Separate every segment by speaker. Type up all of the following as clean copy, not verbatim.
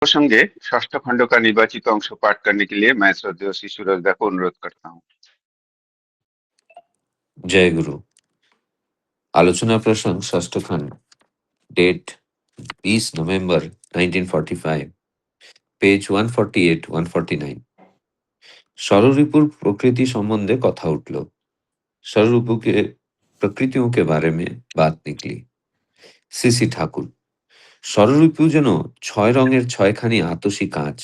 Speaker 1: प्रसंगे षष्ठ खंड का निर्वाचित अंश पाठ करने के लिए मैं श्रद्धेय श्री सूरज दा को अनुरोध करता हूँ।
Speaker 2: जय गुरु। आलोचना प्रसंग षष्ठ खंड, डेट 20 नवंबर 1945, पेज 148-149। षড়রিপুর प्रकृति সম্বন্ধে কথা উঠল। षড়রিপु के प्रकृतियों के बारे में बात निकली। सीसी ठाकुर, षড়রিপু যেন 6 रंगेर 6খানি आतसी कांच।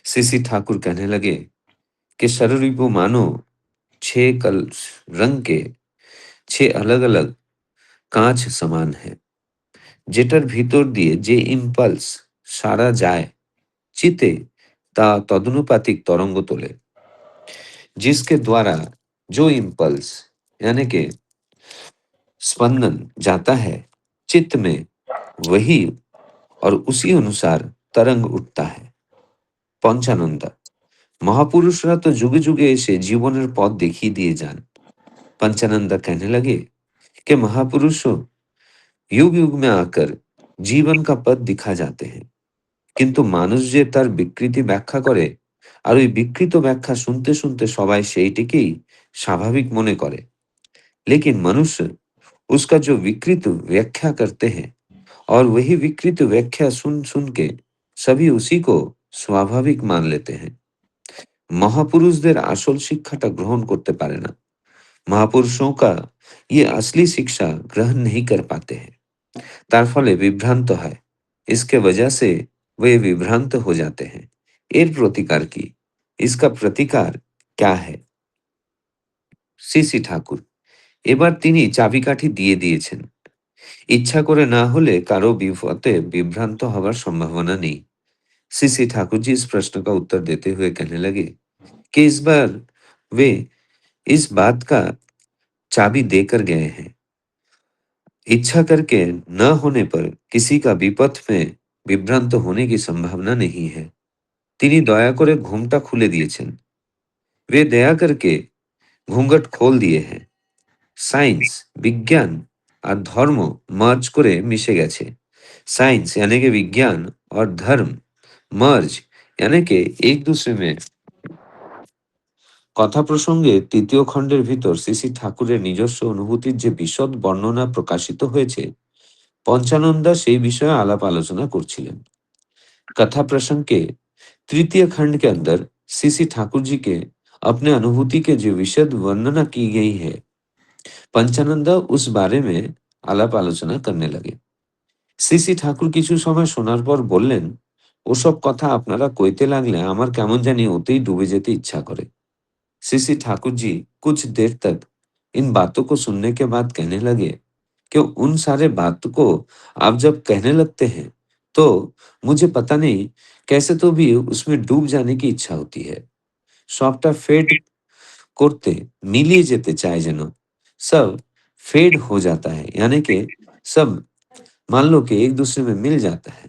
Speaker 2: सीसी ठाकुर कहने लगे कि षড়রিপু मानो 6 रंग के 6 अलग अलग कांच समान है, যেটার ভিতর দিয়ে যে ইম্পালস সারা যায় চিতে তা তদনুপাতিক तरंग তোলে। जिसके द्वारा जो इम्पल्स यानी कि स्पंदन जाता है चित्त में, वही और उसी अनुसार तरंग उठता है। पंचानंदा, महापुरुषरा तो जुगे जुगे एसे जीवनेर पथ देखिए दिए जान। पंचानंदा कहने लगे कि महापुरुषों युग युग में आकर जीवन का पथ दिखा जाते हैं, কিন্তু মানুষ যে তার বিকৃতি ব্যাখ্যা করে আর ওই বিকৃত ব্যাখ্যা শুনতে শুনতে সবাই সেইটিকেই স্বাভাবিক মনে করে। लेकिन मनुष्य उसका जो विकृत व्याख्या करते हैं और वही विकृत व्याख्या सुन सुन के सभी उसी को स्वाभाविक मान लेते हैं। महापुरुषদের আসল শিক্ষাটা গ্রহণ করতে পারে না। महापुरुषों का ये असली शिक्षा ग्रहण नहीं कर पाते हैं, तार फले विभ्रांत है। इसके वजह से वे विभ्रांत हो जाते हैं। एर प्रतिकार की, इसका प्रतिकार क्या है? सीसी ठाकुर, এবার তিনি চাবিকাঠি দিয়ে দিয়েছেন। ইচ্ছা করে না হলে কারো বিপদে বিভ্রান্ত হওয়ার সম্ভাবনা নেই। सीसी ठाकुर जी इस प्रश्न का उत्तर देते हुए कहने लगे कि इस बार वे इस बात का चाबी देकर गए हैं। इच्छा करके न होने पर किसी का विपथ में विभ्रांत होने की संभावना नहीं है। তিনি দয়া করে ঘুমটা খুলে দিয়েছেন। वे दया करके घूंघट खोल दिए हैं। साइंस, विज्ञान और धर्म मर्ज करे मिशे गেছে। साइंस यानी कि विज्ञान और धर्म मर्ज यानी कि एक दूसरे में। কথা প্রসঙ্গে তৃতীয় খণ্ডের ভিতর শ্রী ঠাকুরের নিজস্ব অনুভূতির যে বিশদ বর্ণনা প্রকাশিত হয়েছে, पंचानंदा সেই বিষয়ে आलाप आलोचना করছিলেন। कथा प्रसंग के तृतीय खंड के अंदर सीसी ठाकुर जी के अपने अनुभूति के जो विशद वर्णना की गई है, पंचानंदा उस बारे में आलाप आलोचना करने लगे। सीसी ठाकुर কিছু সময় শোনার পর বললেন, ওসব কথা আপনারা কইতে লাগলে আমার কেমন জানি ওতেই ডুবে যেতে ইচ্ছা করে। सीसी ठाकुर जी कुछ देर तक इन बातों को सुनने के बाद कहने लगे कि उन सारे बातों को आप जब कहने लगते हैं तो मुझे पता नहीं कैसे तो भी उसमें डूब जाने की इच्छा होती है। সবটা ফেড করতে মিলিয়ে যেতে চায় যেন सब फेड हो जाता है, यानी कि सब मान लो कि एक दूसरे में मिल जाता है।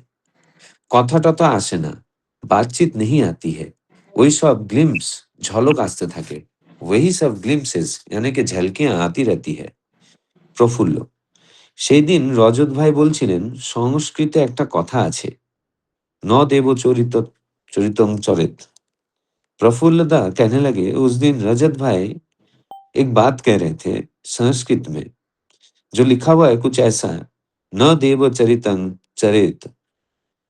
Speaker 2: কথা টথা আসে না, बातचीत नहीं आती है, वही सब ग्लिम्स झलक আসতে থাকে, वही सब ग्लिम्सेस यानी कि झलकियां आती रहती है। প্রফুল্ল, সেই দিন রজত ভাই বলছিলেন সংস্কৃতে একটা কথা আছে, ন দেব চরিতং চরেত। प्रफुल्ल दा कहने लगे उस दिन रजत भाई एक बात कह रहे थे संस्कृत में, जो लिखा हुआ है कुछ ऐसा, न देव चरितं चरेत।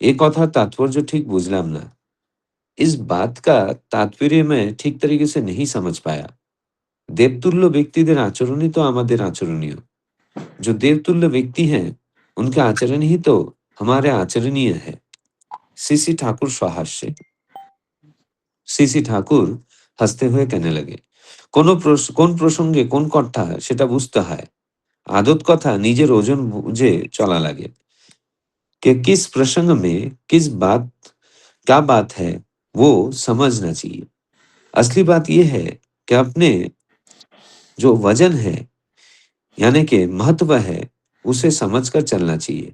Speaker 2: एक कथार तात्पर्य ठीक बुझलाम ना। इस बात का तात्पर्य मैं ठीक तरीके से नहीं समझ पाया। देवतुल्य व्यक्तिদের आचरणই तो আমাদের आचरणीय। जो देवतुल्य व्यक्ति हैं उनके आचरण ही तो हमारे आचरणीय है। सीसी ठाकुर स्वहास्य। सीसी ठाकुर हंसते हुए कहने लगे, কোন প্রসঙ্গে কোন কথা সেটা বুঝতে হয়, আদত কথা নিজের ওজন বুঝে চলা লাগে। कि किस प्रसंग में किस बात क्या बात है वो समझना चाहिए। असली बात यह है कि अपने जो वजन है यानी कि महत्व है उसे समझकर चलना चाहिए।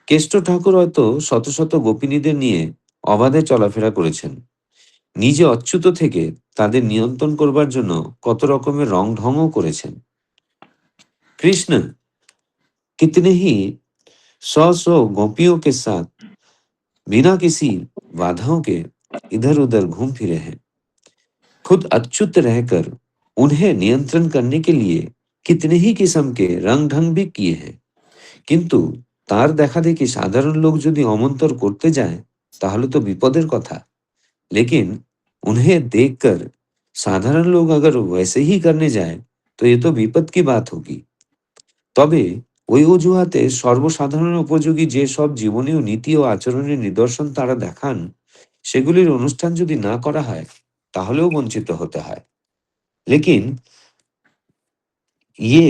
Speaker 2: কেষ্ট ঠাকুর হয়তো শত শত গোপিনীদের নিয়ে অবাধে চলাফেরা করেছেন, নিজে অচ্যুত থেকে তাদের নিয়ন্ত্রণ করবার জন্য কত রকমের রং ঢংও করেছেন। কৃষ্ণ कितने ही सौ सौ गोपियों के साथ बिना किसी बाधाओं के इधर उधर घूम फिरे हैं। खुद अच्युत रहकर उन्हें नियंत्रण करने के लिए कितने ही किस्म के रंग ढंग भी किए हैं, কিন্তু তার দেখা দেখি সাধারণ লোক যদি অমন্তর করতে যায় তাহলে তো বিপদের কথা। लेकिन उन्हें देखकर साधारण लोग अगर वैसे ही करने जाए तो ये तो विपद की बात होगी। তবে ওই অজুহাতে সর্বসাধারণ উপযোগী যে সব জীবনীয় নীতি ও আচরণের নিদর্শন তারা দেখান সেগুলির অনুষ্ঠান যদি না করা হয় তাহলেও বঞ্চিত হতে হয়। लेकिन ये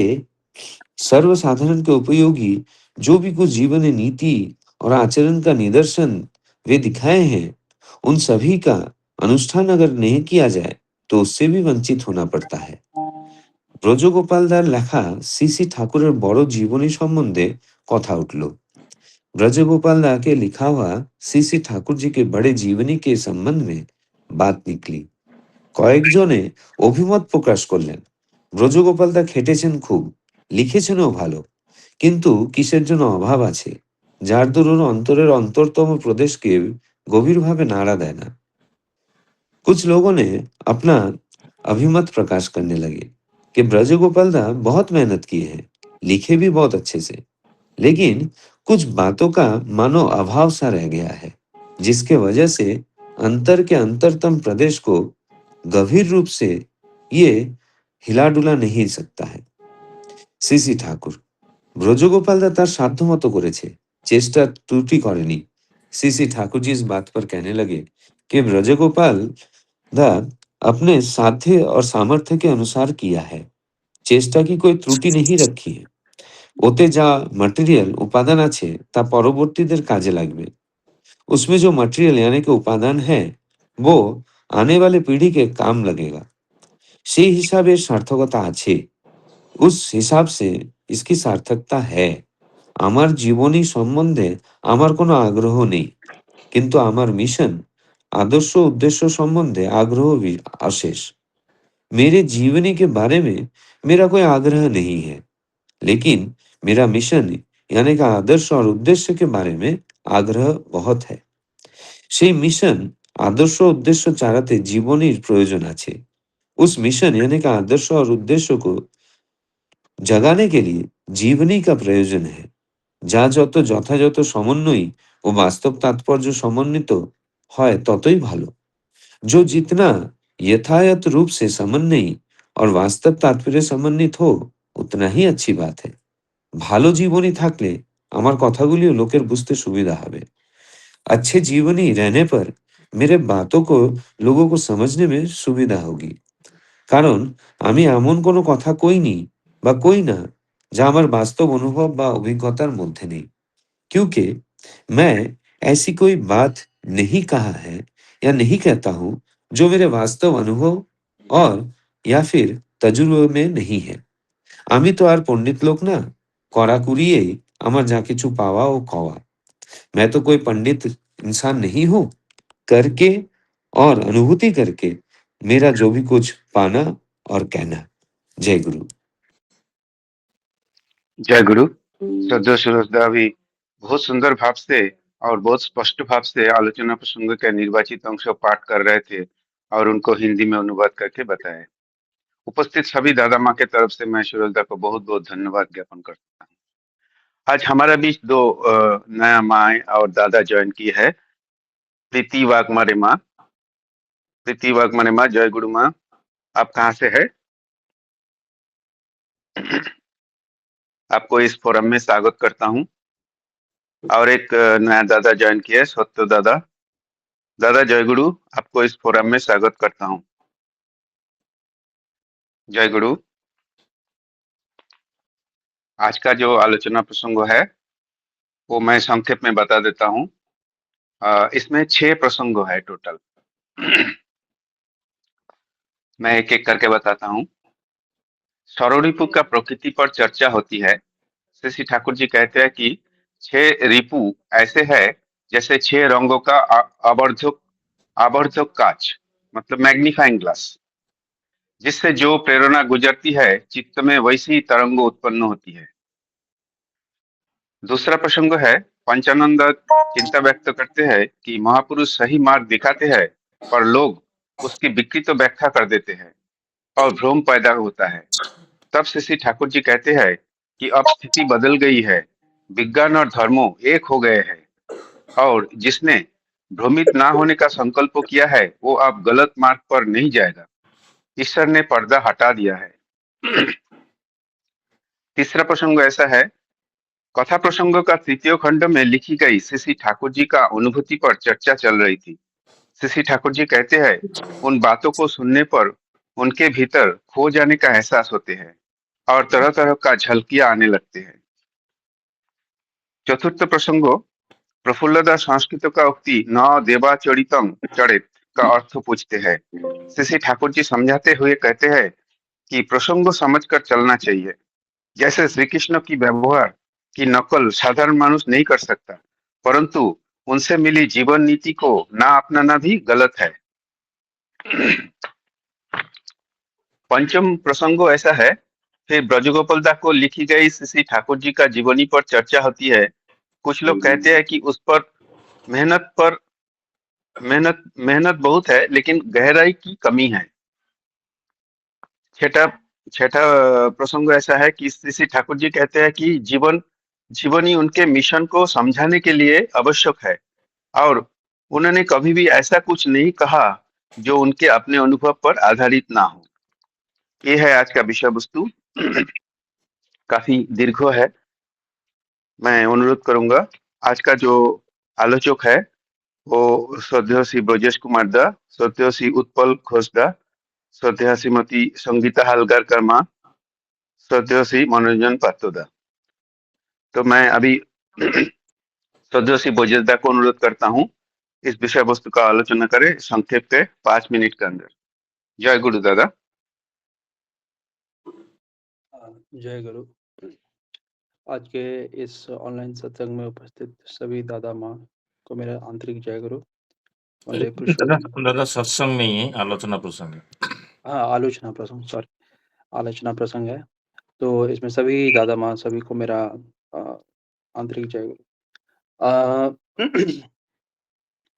Speaker 2: सर्वसाधारण के उपयोगी जो भी कुछ जीवन नीति और आचरण का निदर्शन वे दिखाए हैं, उन सभी का अनुष्ठान अगर नहीं किया जाए तो उससे भी वंचित होना पड़ता है। ব্রজগোপালদার লেখা শ্রী ঠাকুরের বড় জীবনী সম্বন্ধে কথা উঠল। ब्रजगोपाल दा के लिखा हुआ श्री ठाकुर जी के बड़े जीवनी के संबंध में बात निकली। কয়েকজনে অভিমত প্রকাশ করলেন। ব্রজগোপাল দা খেটেছেন খুব, লিখেছেনও ভালো, কিন্তু কিসের জন্য অভাব আছে যার দরুন অন্তরের অন্তরতম প্রদেশকে गंभीरভাবে नाड़ा देय ना। कुछ लोगों ने अपना अभिमत प्रकाश करने लगे कि ब्रजगोपाल दा बहुत मेहनत की है, लिखे भी बहुत अच्छे से, लेकिन कुछ बातों का मानो अभाव सा रह गया है, जिसके वजह से अंतर के अंतरतम प्रदेश को गंभीर रूप से ये हिला डुला नहीं सकता है। শ্রী ঠাকুর ब्रजगोपाल दा तार साध्यमतो करेছে, चेष्टा त्रुटि करेनी। श्री ठाकुर जी इस बात पर कहने लगे कि ब्रजगोपाल दा अपने साध्य और सामर्थ्य के अनुसार किया है, चेष्टा की कोई त्रुटि नहीं रखी है। ওতে যা मटेरियल उपादान আছে তা পরবর্তীদের কাজে লাগবে। उसमें जो मटेरियल यानी कि उपादान है वो आने वाले पीढ़ी के काम लगेगा। সেই হিসাবে সার্থকতা আছে। उस हिसाब से इसकी सार्थकता है। আমার জীবনী সম্বন্ধে আমার কোনো আগ্রহ নেই, কিন্তু আমার মিশন आदर्श उद्देश्य संबंधे आग्रह भी अशेष। मेरे जीवनी के बारे में मेरा कोई आग्रह नहीं है, लेकिन मेरा मिशन यानी कि आदर्श और उद्देश्य के बारे में आग्रह बहुत है। সেই মিশন आदर्श उद्देश्य চালাতে জীবনীর প্রয়োজন আছে। उस मिशन यानी कि आदर्श और उद्देश्य को जगाने के लिए जीवनी का प्रयोजन है। যা যত যথাযথ সমন্বয়ী ও বাস্তব তাৎপর্য সমন্বিত হয় ততই ভালো। जो जितना यथायथ रूप से समन्वयी और वास्तव तात्पर्य समन्वित हो उतना ही अच्छी बात है। ভালো জীবনী থাকলে আমার কথাগুলিও লোকের বুঝতে সুবিধা হবে। अच्छे जीवनी रहने पर मेरे बातों को लोगों को समझने में सुविधा होगी। কারণ আমি এমন কোনো কথা কইনি বা কই না যা আমার বাস্তব অনুভব বা অভিজ্ঞতার মধ্যে নেই। क्योंकि मैं ऐसी कोई बात नहीं कहा है या नहीं कहता हूं जो मेरे वास्तव अनुभव और या फिर तजुर्बे में नहीं है। আমি তো আর পণ্ডিত লোক না, কড়া কুড়িয়েই আমার যা কিছু পাওয়া ও কওয়া। मैं तो कोई पंडित इंसान नहीं हूं। करके और अनुभूति करके मेरा जो भी कुछ पाना और कहना। जय गुरु।
Speaker 1: जय गुरु। श्रद्धेय सुरेशदा भी बहुत सुंदर भाव से और बहुत स्पष्ट भाव से आलोचना प्रसंग के निर्वाचित अंश पाठ कर रहे थे और उनको हिंदी में अनुवाद करके बताए। उपस्थित सभी दादा माँ के तरफ से मैं सुरेशदा को बहुत बहुत धन्यवाद ज्ञापन करता हूँ। आज हमारा बीच दो नया माँ और दादा ज्वाइन की है। प्रीति वाघमारे माँ। प्रीति वाघमारे माँ, जय गुरु माँ। आप कहाँ से है? आपको इस फोरम में स्वागत करता हूँ। और एक नया दादा ज्वाइन किया है, सत्य दादा। दादा जय गुरु, आपको इस फोरम में स्वागत करता हूँ। जय गुरु। आज का जो आलोचना प्रसंग है वो मैं संक्षेप में बता देता हूँ। इसमें 6 प्रसंग है टोटल। मैं एक एक करके बताता हूँ। षड़रिपु का प्रकृति पर चर्चा होती है। श्री ठाकुर जी कहते हैं कि 6 रिपु ऐसे है जैसे 6 रंगों का आवर्धक आवर्धक कांच, मतलब मैग्नीफाइंग ग्लास, जिससे जो प्रेरणा गुजरती है चित्त में वैसी तरंग उत्पन्न होती है। दूसरा प्रसंग है पंचानंद चिंता व्यक्त करते हैं कि महापुरुष सही मार्ग दिखाते हैं, पर लोग उसकी विकृत व्याख्या कर देते हैं और भ्रम पैदा होता है। तब श्री ठाकुर जी कहते हैं कि अब स्थिति बदल गई है, विज्ञान और धर्मों एक हो गए हैं, और जिसने भ्रमित ना होने का संकल्प किया है वो अब गलत मार्ग पर नहीं जाएगा। ईश्वर ने पर्दा हटा दिया है। तीसरा प्रसंग ऐसा है, कथा प्रसंग का तृतीय खंड में लिखी गई श्री ठाकुर जी का अनुभूति पर चर्चा चल रही थी। श्री ठाकुर जी कहते हैं, उन बातों को सुनने पर उनके भीतर खो जाने का एहसास होते हैं और तरह तरह का झलकियां आने लगते हैं। चतुर्थ प्रसंगो, प्रफुल्लदास संस्कृत का उक्ति न देवाचरितम चरित का अर्थ पूछते हैं। श्री ठाकुर जी समझाते हुए कहते हैं कि प्रसंग समझकर चलना चाहिए। जैसे श्री कृष्ण की व्यवहार की नकल साधारण मानुष नहीं कर सकता, परंतु उनसे मिली जीवन नीति को ना अपनाना भी गलत है। पंचम प्रसंगो ऐसा है, फिर ब्रजगोपाल दास को लिखी गई श्री ठाकुर जी का जीवनी पर चर्चा होती है। कुछ लोग कहते हैं कि उस पर मेहनत मेहनत बहुत है, लेकिन गहराई की कमी है। छठा छठा प्रसंग ऐसा है कि श्री ठाकुर जी कहते हैं कि जीवन ही उनके मिशन को समझाने के लिए आवश्यक है, और उन्होंने कभी भी ऐसा कुछ नहीं कहा जो उनके अपने अनुभव पर आधारित ना हो। ये है आज का विषय वस्तु। काफी दीर्घ है। मैं अनुरोध करूंगा, आज का जो आलोचक है वो श्रद्धेय श्री ब्रजेश कुमार दा, श्रद्धेय श्री उत्पल घोष दा, श्रद्धेय श्रीमती संगीता हालगारकर माँ, श्रद्धेय श्री मनोरंजन पात्रो दा। तो मैं अभी श्रद्धेय श्री ब्रजेश दा को अनुरोध करता हूँ, इस विषय वस्तु का आलोचना करें संक्षेप के 5 मिनट के अंदर। जय गुरु दादा।
Speaker 3: जय गुरु। आज के इस ऑनलाइन सत्संग में उपस्थित सभी दादा माँ को मेरा आंतरिक जय गुरु। वंदे पुरुषोत्तम।
Speaker 4: दादा सत्संग नहीं है, आलोचना प्रसंग है।
Speaker 3: हाँ, आलोचना प्रसंग, सॉरी, आलोचना प्रसंग है। तो इसमें सभी दादा माँ सभी को मेरा आंतरिक जय गुरु।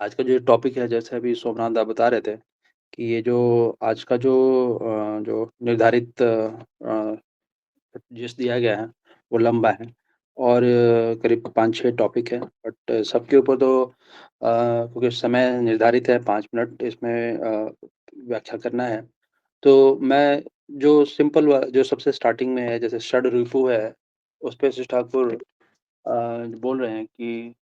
Speaker 3: आज का जो टॉपिक है, जैसे अभी सोमनाथ दा बता रहे थे कि ये जो आज का जो निर्धारित जिस दिया गया है वो लंबा है और करीब 5-6 टॉपिक है, बट सबके ऊपर तो क्योंकि समय निर्धारित है 5 मिनट इसमें व्याख्या करना है। तो मैं जो सिंपल जो सबसे स्टार्टिंग में है, जैसे षड रिपु है, उस पे श्री ठाकुर बोल रहे हैं कि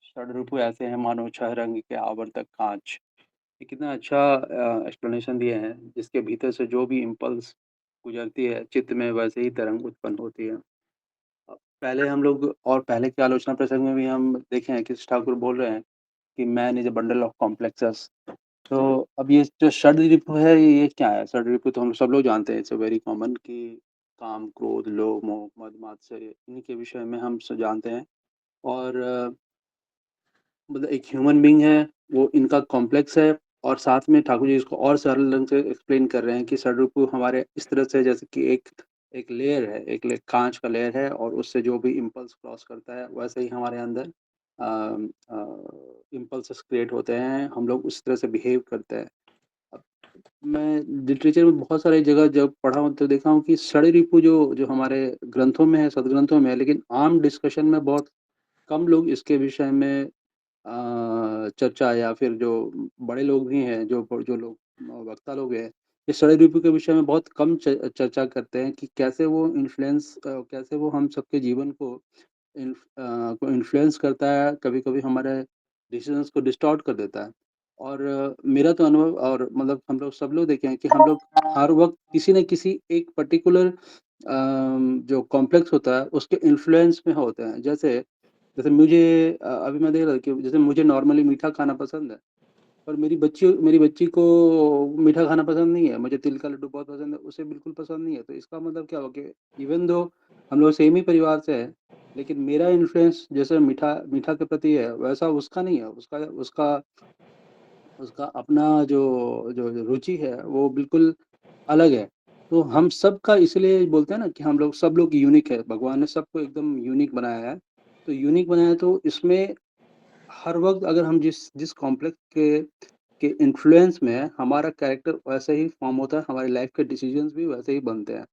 Speaker 3: षड रिपु ऐसे हैं मानो 6 रंग के आवर्तक कांच। ये कितना अच्छा एक्सप्लेनेशन दिए हैं, जिसके भीतर से जो भी इम्पल्स गुजरती है चित्त में वैसे ही तरंग उत्पन्न होती है। पहले हम लोग और पहले के आलोचना प्रसंग में भी हम देखे हैं कि ठाकुर बोल रहे हैं कि man is a bundle of complexes. तो अब ये जो षड रिपु है, ये क्या है? षड रिपु तो हम सब लोग जानते हैं, इट्स अ वेरी कॉमन कि काम, क्रोध, लोभ, मोह, मद, मात्सर्य, इन्हीं के विषय में हम सब जानते हैं। और मतलब एक ह्यूमन बीइंग है, वो इनका कॉम्प्लेक्स है। और साथ में ठाकुर जी इसको और सरल ढंग से एक्सप्लेन कर रहे हैं कि षड रिपु हमारे इस तरह से, जैसे कि एक लेयर है, कांच का लेयर है, और उससे जो भी इम्पल्स क्रॉस करता है वैसे ही हमारे अंदर इम्पल्सेस क्रिएट होते हैं, हम लोग उस तरह से बिहेव करते हैं। अब मैं लिटरेचर में बहुत सारी जगह जब पढ़ा हूँ तो देखा हूँ कि षड रिपु जो जो हमारे ग्रंथों में है, सदग्रंथों में है, लेकिन आम डिस्कशन में बहुत कम लोग इसके विषय में चर्चा, या फिर जो बड़े लोग भी हैं, जो लोग वक्ता लोग हैं, इस षड रिपु के विषय में बहुत कम चर्चा करते हैं कि कैसे कैसे वो हम सबके जीवन को इन्फ्लुएंस करता है, कभी-कभी हमारे डिसीजंस को डिस्टॉर्ट कर देता है। और मेरा तो अनुभव, और मतलब हम लोग सब लोग देखे हैं कि हम लोग हर वक़्त किसी न किसी एक पर्टिकुलर जो कॉम्प्लेक्स होता है उसके इन्फ्लुएंस में होते हैं। जैसे जैसे मुझे अभी मैं देख रहा था कि जैसे मुझे नॉर्मली मीठा खाना पसंद है, पर मेरी बच्ची को मीठा खाना पसंद नहीं है। मुझे तिल का लड्डू बहुत पसंद है, उसे बिल्कुल पसंद नहीं है। तो इसका मतलब क्या हुआ कि इवन दो हम लोग सेम ही परिवार से हैं, लेकिन मेरा इन्फ्लुएंस जैसे मीठा मीठा के प्रति है, वैसा उसका नहीं है। उसका उसका उसका अपना जो रुचि है वो बिल्कुल अलग है। तो हम सबका इसलिए बोलते हैं ना कि हम लोग सब लोग यूनिक है, भगवान ने सबको एकदम यूनिक बनाया है। तो यूनिक बनाया तो इसमें हर वक़्त अगर हम जिस कॉम्प्लेक्स के इन्फ्लुएंस में हैं, हमारा कैरेक्टर वैसे ही फ़ॉर्म होता है, हमारी लाइफ़ के डिसीज़न्स भी वैसे ही बनते हैं।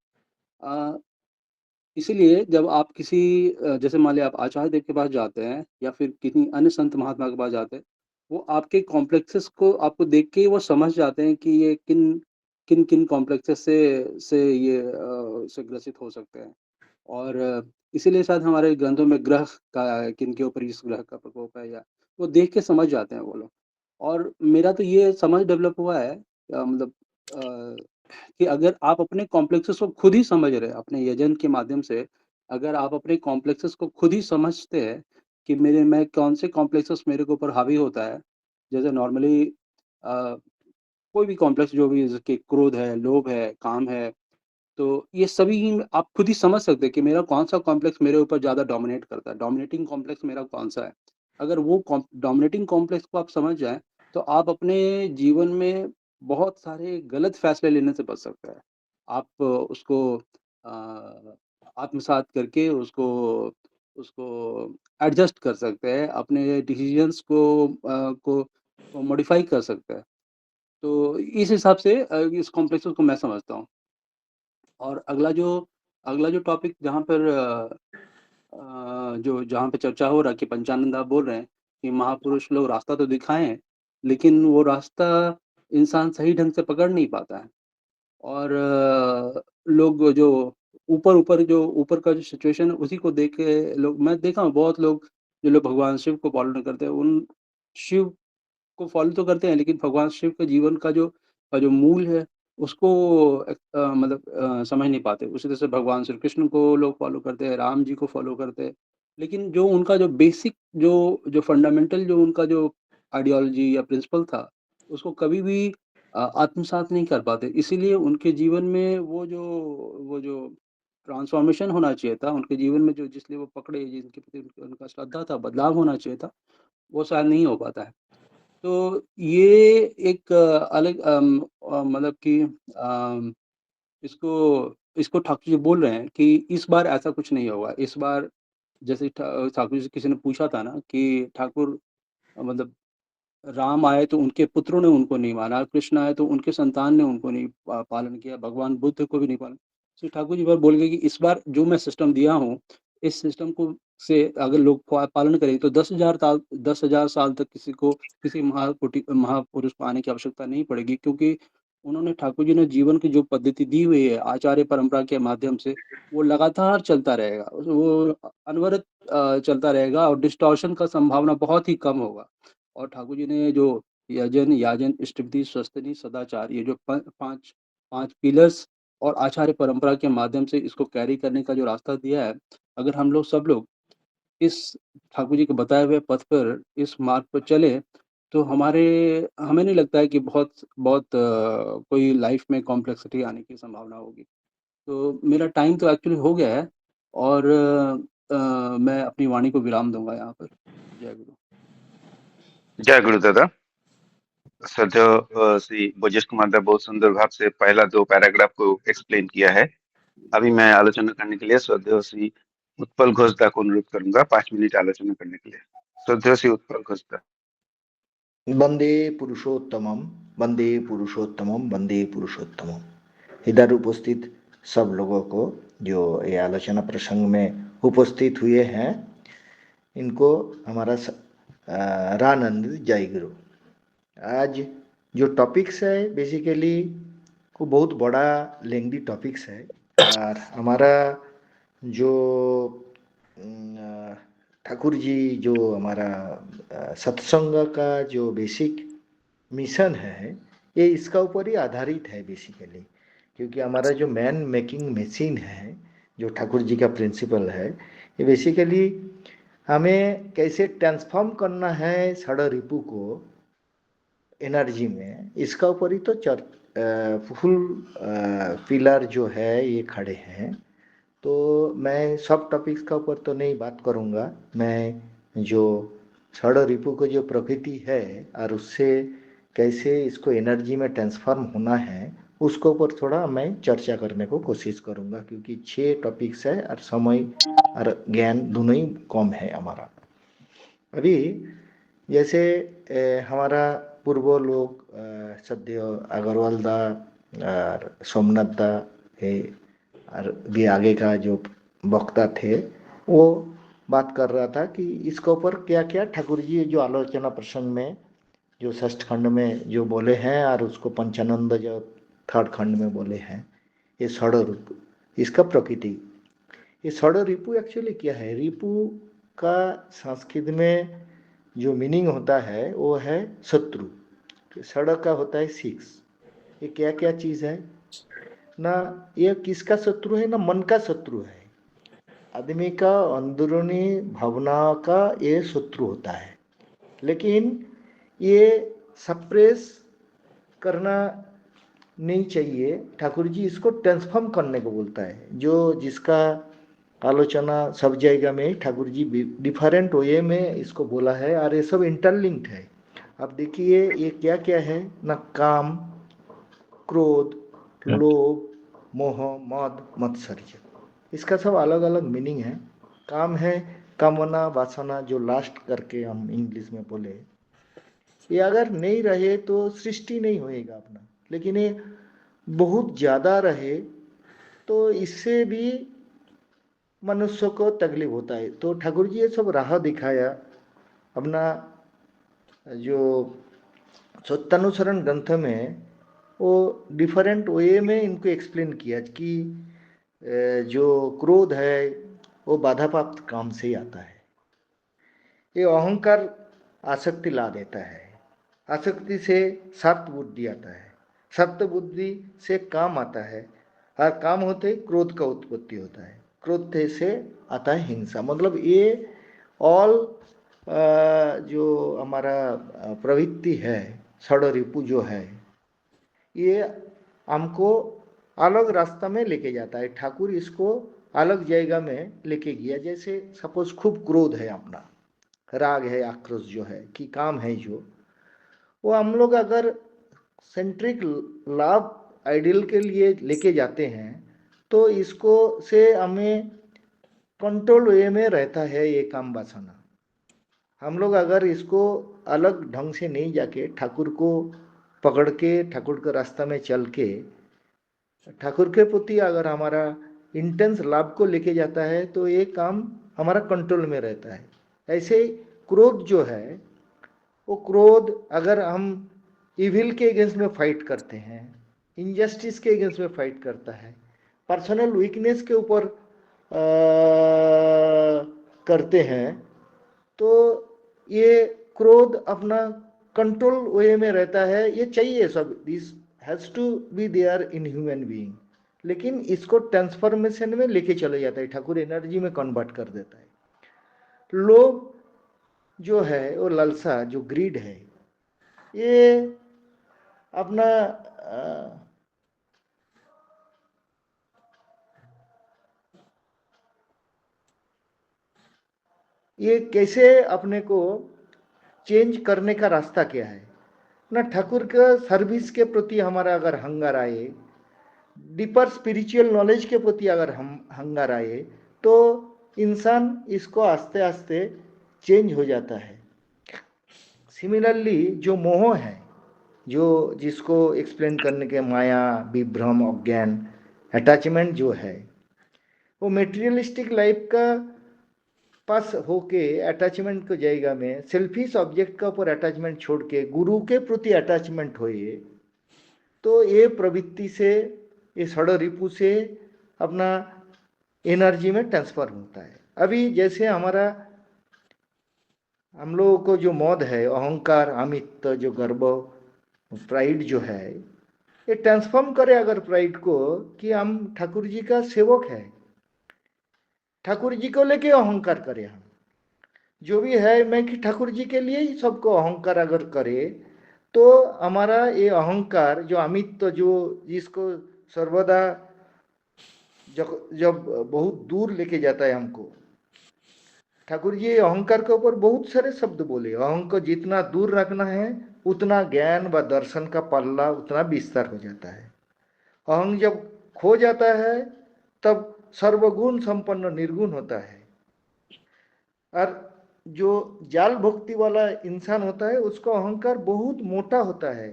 Speaker 3: अ, इसीलिए जब आप किसी जैसे मान लिया आप आचार्य देव के पास जाते हैं या फिर किन्हीं अन्य संत महात्मा के पास जाते हैं, वो आपके कॉम्प्लेक्सेस को आपको देख के ही वो समझ जाते हैं कि ये किन कॉम्प्लेक्सेस से ये से ग्रसित हो सकते हैं। और इसीलिए शायद हमारे ग्रंथों में ग्रह का किनके ऊपर इस ग्रह का प्रकोप है या वो देख के समझ जाते हैं वो लोग। और मेरा तो ये समझ डेवलप हुआ है मतलब अ, कि अगर आप अपने कॉम्प्लेक्सेस को खुद ही समझ रहे हैं, अपने यजन के माध्यम से अगर आप अपने कॉम्प्लेक्सेस को खुद ही समझते हैं कि मेरे में कौन से कॉम्प्लेक्सेस मेरे के ऊपर हावी होता है। जैसे नॉर्मली अ, कोई भी कॉम्प्लेक्स जो भी जैसे कि क्रोध है, लोभ है, काम है, तो ये सभी आप खुद ही समझ सकते हैं कि मेरा कौन-सा कॉम्प्लेक्स मेरे ऊपर ज़्यादा डोमिनेट करता है, डोमिनेटिंग कॉम्प्लेक्स मेरा कौन-सा है। अगर वो डोमिनेटिंग कॉम्प्लेक्स को आप समझ जाएँ, तो आप अपने जीवन में बहुत सारे गलत फैसले लेने से बच सकते हैं। आप उसको आत्मसात करके उसको उसको एडजस्ट कर सकते हैं, अपने डिसीज़न्स को मॉडिफ़ाई कर सकते हैं। तो इस हिसाब से इस कॉम्प्लेक्सेस को मैं समझता हूँ। और अगला जो टॉपिक जहाँ पर जो जहाँ पे चर्चा हो रहा है कि पंचानंद आप बोल रहे हैं कि महापुरुष लोग रास्ता तो दिखाएँ हैं, लेकिन वो रास्ता इंसान सही ढंग से पकड़ नहीं पाता है। और लोग जो ऊपर का जो सिचुएशन है उसी को देख के लोग मैं देखा हूँ बहुत लोग जो लोग भगवान शिव को फॉलो नहीं करते, उन शिव को फ़ॉलो तो करते हैं, लेकिन भगवान शिव के जीवन का जो मूल है, उसको मतलब समझ नहीं पाते। उसी तरह से भगवान श्री कृष्ण को लोग फ़ॉलो करते हैं, राम जी को फ़ॉलो करते हैं। लेकिन जो उनका जो बेसिक जो फंडामेंटल जो उनका जो आइडियोलॉजी या प्रिंसिपल था, उसको कभी भी आत्मसात नहीं कर पाते। इसीलिए उनके जीवन में वो जो ट्रांसफ़ॉर्मेशन होना चाहिए था, उनके जीवन में जो जिसलिए वो पकड़े, जिनके प्रति उनका श्रद्धा था, बदलाव होना चाहिए था, वो शायद नहीं हो पाता है। तो ये एक अलग मतलब कि इसको इसको ठाकुर जी बोल रहे हैं कि इस बार ऐसा कुछ नहीं होगा। इस बार जैसे ठाकुर जी से किसी ने पूछा था ना कि ठाकुर मतलब राम आए तो उनके पुत्रों ने उनको नहीं माना, कृष्ण आए तो उनके संतान ने उनको नहीं पालन किया, भगवान बुद्ध को भी नहीं पालन। श्री ठाकुर जी बार बोल गए कि इस बार जो मैं सिस्टम दिया हूँ, इस सिस्टम को से अगर लोग पालन करेंगे तो 10,000 साल तक किसी को किसी महापुरुष को आने की आवश्यकता नहीं पड़ेगी, क्योंकि उन्होंने ठाकुर जी ने जीवन की जो पद्धति दी हुई है आचार्य परंपरा के माध्यम से, वो लगातार चलता रहेगा। वो अनवरत चलता रहेगा और डिस्टॉर्शन का संभावना बहुत ही कम होगा। और ठाकुर जी ने जो यजन, याजन, इष्टविधि, स्वस्तिनि, सदाचार ये जो प 5 पिलर्स और आचार्य परंपरा के माध्यम से इसको कैरी करने का जो रास्ता दिया है, अगर हम लोग सब लोग इस ठाकुर जी के बताए हुए पथ पर, इस मार्ग पर चलें, तो हमें नहीं लगता है कि बहुत बहुत कोई लाइफ में कॉम्प्लेक्सिटी आने की संभावना होगी। तो मेरा टाइम तो एक्चुअली हो गया है और मैं अपनी वाणी को विराम दूँगा यहाँ पर। जय गुरु।
Speaker 1: जय गुरुदादा। श्रद्धेय श्री ब्रजेश कुमार दा बहुत सुंदर भाव से पहला 2 पैराग्राफ को एक्सप्लेन किया है। अभी मैं आलोचना करने के लिए श्रद्धेय श्री उत्पल घोष दा को अनुरोध करूंगा 5 मिनट आलोचना करने के लिए। श्रद्धेय श्री उत्पल घोष दा।
Speaker 5: वंदे पुरुषोत्तमम, वंदे पुरुषोत्तमम, वंदे पुरुषोत्तमम। इधर उपस्थित सब लोगों को जो ये आलोचना प्रसंग में उपस्थित हुए हैं, इनको हमारा रानंद जय गुरु। आज जो टॉपिक्स है बेसिकली को बहुत बड़ा लेंदी टॉपिक्स है और हमारा जो ठाकुर जी जो हमारा सत्संग का जो बेसिक मिशन है ये इसका ऊपर ही आधारित है बेसिकली, क्योंकि हमारा जो मैन मेकिंग मशीन है जो ठाकुर जी का प्रिंसिपल है, ये बेसिकली हमें कैसे ट्रांसफॉर्म करना है षड रिपु को एनर्जी में, इसका ऊपर ही तो फुल पिलर जो है ये खड़े हैं। तो मैं सब टॉपिक्स का ऊपर तो नहीं बात करूँगा, मैं जो षड रिपु को जो प्रकृति है और उससे कैसे इसको एनर्जी में ट्रांसफॉर्म होना है उसके ऊपर थोड़ा मैं चर्चा करने को कोशिश करूँगा, क्योंकि 6 टॉपिक्स है और समय और ज्ञान दोनों ही कम है हमारा। अभी जैसे हमारा पूर्व लोग सद्य अग्रवाल दा और सोमनाथ दा है, और भी आगे का जो वक्ता थे वो बात कर रहा था कि इसके ऊपर क्या क्या ठाकुर जी जो आलोचना प्रसंग में जो षष्ठ खंड में जो बोले हैं और उसको पंचानंद जो थर्ड खंड में बोले हैं, ये षड रिपु इसका प्रकृति। ये षड रिपु एक्चुअली क्या है? रिपु का संस्कृत में जो मीनिंग होता है वो है शत्रु। षड का होता है 6। ये क्या क्या चीज़ है ना? ये किसका शत्रु है ना? मन का शत्रु है। आदमी का अंदरूनी भावना का ये शत्रु होता है, लेकिन ये सप्रेस करना नहीं चाहिए। ठाकुर जी इसको ट्रांसफॉर्म करने को बोलता है, जो जिसका आलोचना सब जगह में ठाकुर जी डिफरेंट वे में इसको बोला है, और ये सब इंटरलिंक्ड है। अब देखिए ये क्या क्या है ना? काम, क्रोध, लोभ, मोह, मद, मत्सर्य, इसका सब अलग अलग मीनिंग है। काम है कामना वासना, जो लास्ट करके हम इंग्लिश में बोले, ये अगर नहीं रहे तो सृष्टि नहीं होएगा अपना। लेकिन ये बहुत ज़्यादा रहे तो इससे भी मनुष्य को तकलीफ होता है। तो ठाकुर जी ये सब राह दिखाया अपना जो सत्यानुसरण ग्रंथ में, वो डिफरेंट वे में इनको एक्सप्लेन किया कि जो क्रोध है वो बाधा प्राप्त काम से ही आता है। ये अहंकार आसक्ति ला देता है, आसक्ति से सप्त बुद्धि आता है, सप्त बुद्धि से काम आता है, और काम होते ही क्रोध का उत्पत्ति होता है, क्रोध से आता है हिंसा। मतलब ये ऑल जो हमारा प्रवृत्ति है, षड रिपु जो है, ये हमको अलग रास्ता में लेके जाता है। ठाकुर इसको अलग जगह में लेके गया। जैसे सपोज खूब क्रोध है अपना, राग है, आक्रोश जो है कि काम है जो, वो हम लोग अगर सेंट्रिक लाभ आइडियल के लिए लेके जाते हैं तो इसको से हमें कंट्रोल वे में रहता है ये काम वासना। हम लोग अगर इसको अलग ढंग से नहीं जाके ठाकुर को पकड़ के ठाकुर के रास्ता में चल के ठाकुर के प्रति अगर हमारा इंटेंस लाभ को लेके जाता है तो ये काम हमारा कंट्रोल में रहता है। ऐसे ही क्रोध जो है, वो क्रोध अगर हम इविल के अगेंस्ट में फाइट करते हैं, इनजस्टिस के अगेंस्ट में फाइट करता है, पर्सनल वीकनेस के ऊपर करते हैं, तो ये क्रोध अपना कंट्रोल वे में रहता है। ये चाहिए सब, this has to be there in human being, लेकिन इसको ट्रांसफॉर्मेशन में लेके चले जाता है, ठाकुर एनर्जी में कन्वर्ट कर देता है। लोभ जो है वो लालसा, जो ग्रीड है, ये अपना ये कैसे अपने को चेंज करने का रास्ता क्या है ना? ठाकुर का सर्विस के प्रति हमारा अगर हंगर आए, डीपर स्पिरिचुअल नॉलेज के प्रति अगर हम हंगर आए, तो इंसान इसको आस्ते आस्ते चेंज हो जाता है। सिमिलरली जो मोह है, जो जिसको एक्सप्लेन करने के माया, विभ्रम, अज्ञान, अटैचमेंट जो है, वो मेटेरियलिस्टिक लाइफ का पास होके अटैचमेंट को जाएगा में सेल्फिश ऑब्जेक्ट का ऊपर अटैचमेंट छोड़ के गुरु के प्रति अटैचमेंट होए, तो ये प्रवृत्ति से, ये षड रिपु से अपना एनर्जी में ट्रांसफर होता है। अभी जैसे हमारा हम लोगों को जो मौद है, अहंकार, अमित्व, जो गर्व, प्राइड जो है, ये ट्रांसफॉर्म करे अगर प्राइड को कि हम ठाकुर जी का सेवक है, ठाकुर जी को लेके अहंकार करे, हम जो भी है मैं कि ठाकुर जी के लिए ही सबको अहंकार अगर करे, तो हमारा ये अहंकार जो अमित्व, जो जिसको सर्वदा जब बहुत दूर लेके जाता है हमको, ठाकुर जी अहंकार के ऊपर बहुत सारे शब्द बोले। अहंकार जितना दूर रखना है उतना ज्ञान व दर्शन का पल्ला उतना विस्तार हो जाता है। अहंग जब खो जाता है तब सर्वगुण संपन्न निर्गुण होता है। और जो जाल भक्ति वाला इंसान होता है उसको अहंकार बहुत मोटा होता है,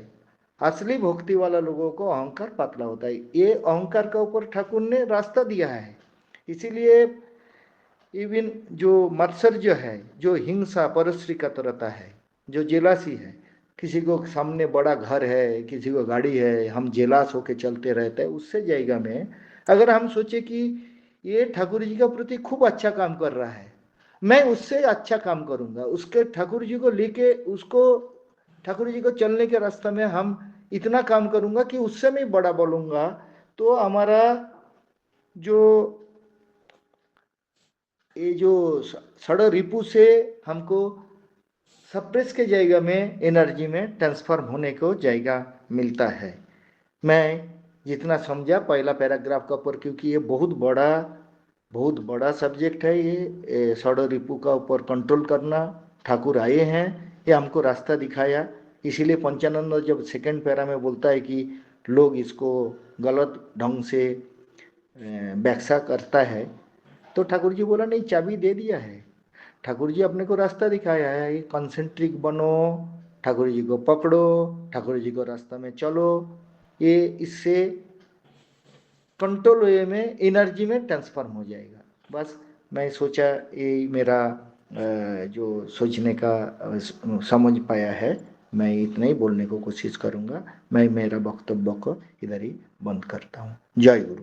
Speaker 5: असली भक्ति वाला लोगों को अहंकार पतला होता है। ये अहंकार के ऊपर ठाकुर ने रास्ता दिया है। इसीलिए इवन जो मत्सर्य है, जो हिंसा परश्री कातरता है, जो जेलासी है, किसी को सामने बड़ा घर है, किसी को गाड़ी है, हम जेलास होके चलते रहते हैं, उससे जाएगा में अगर हम सोचे कि ये ठाकुर जी का प्रति खूब अच्छा काम कर रहा है, मैं उससे अच्छा काम करूंगा, उसके ठाकुर जी को लेके उसको ठाकुर जी को चलने के रास्ते में हम इतना काम करूंगा कि उससे मैं बड़ा बोलूंगा, तो हमारा जो ये जो षड रिपु से हमको सप्रेस के जाएगा में एनर्जी में ट्रांसफॉर्म होने को जाएगा मिलता है। मैं जितना समझा पहला पैराग्राफ का ऊपर, क्योंकि ये बहुत बड़ा सब्जेक्ट है, ये षड रिपु का ऊपर कंट्रोल करना ठाकुर आए हैं, ये हमको रास्ता दिखाया। इसीलिए पंचानंद जब सेकंड पैरा में बोलता है कि लोग इसको गलत ढंग से व्याख्या करता है, तो ठाकुर जी बोला नहीं, चाबी दे दिया है। ठाकुर जी अपने को रास्ता दिखाया है, कंसेंट्रिक बनो, ठाकुर जी को पकड़ो, ठाकुर जी को रास्ता में चलो, ये इससे कंट्रोल वे में एनर्जी में ट्रांसफॉर्म हो जाएगा। बस मैं सोचा ये मेरा जो सोचने का समझ पाया है, मैं इतना ही बोलने को कोशिश करूंगा। मैं मेरा वक्तव्य को इधर ही बंद करता हूँ। जय गुरु।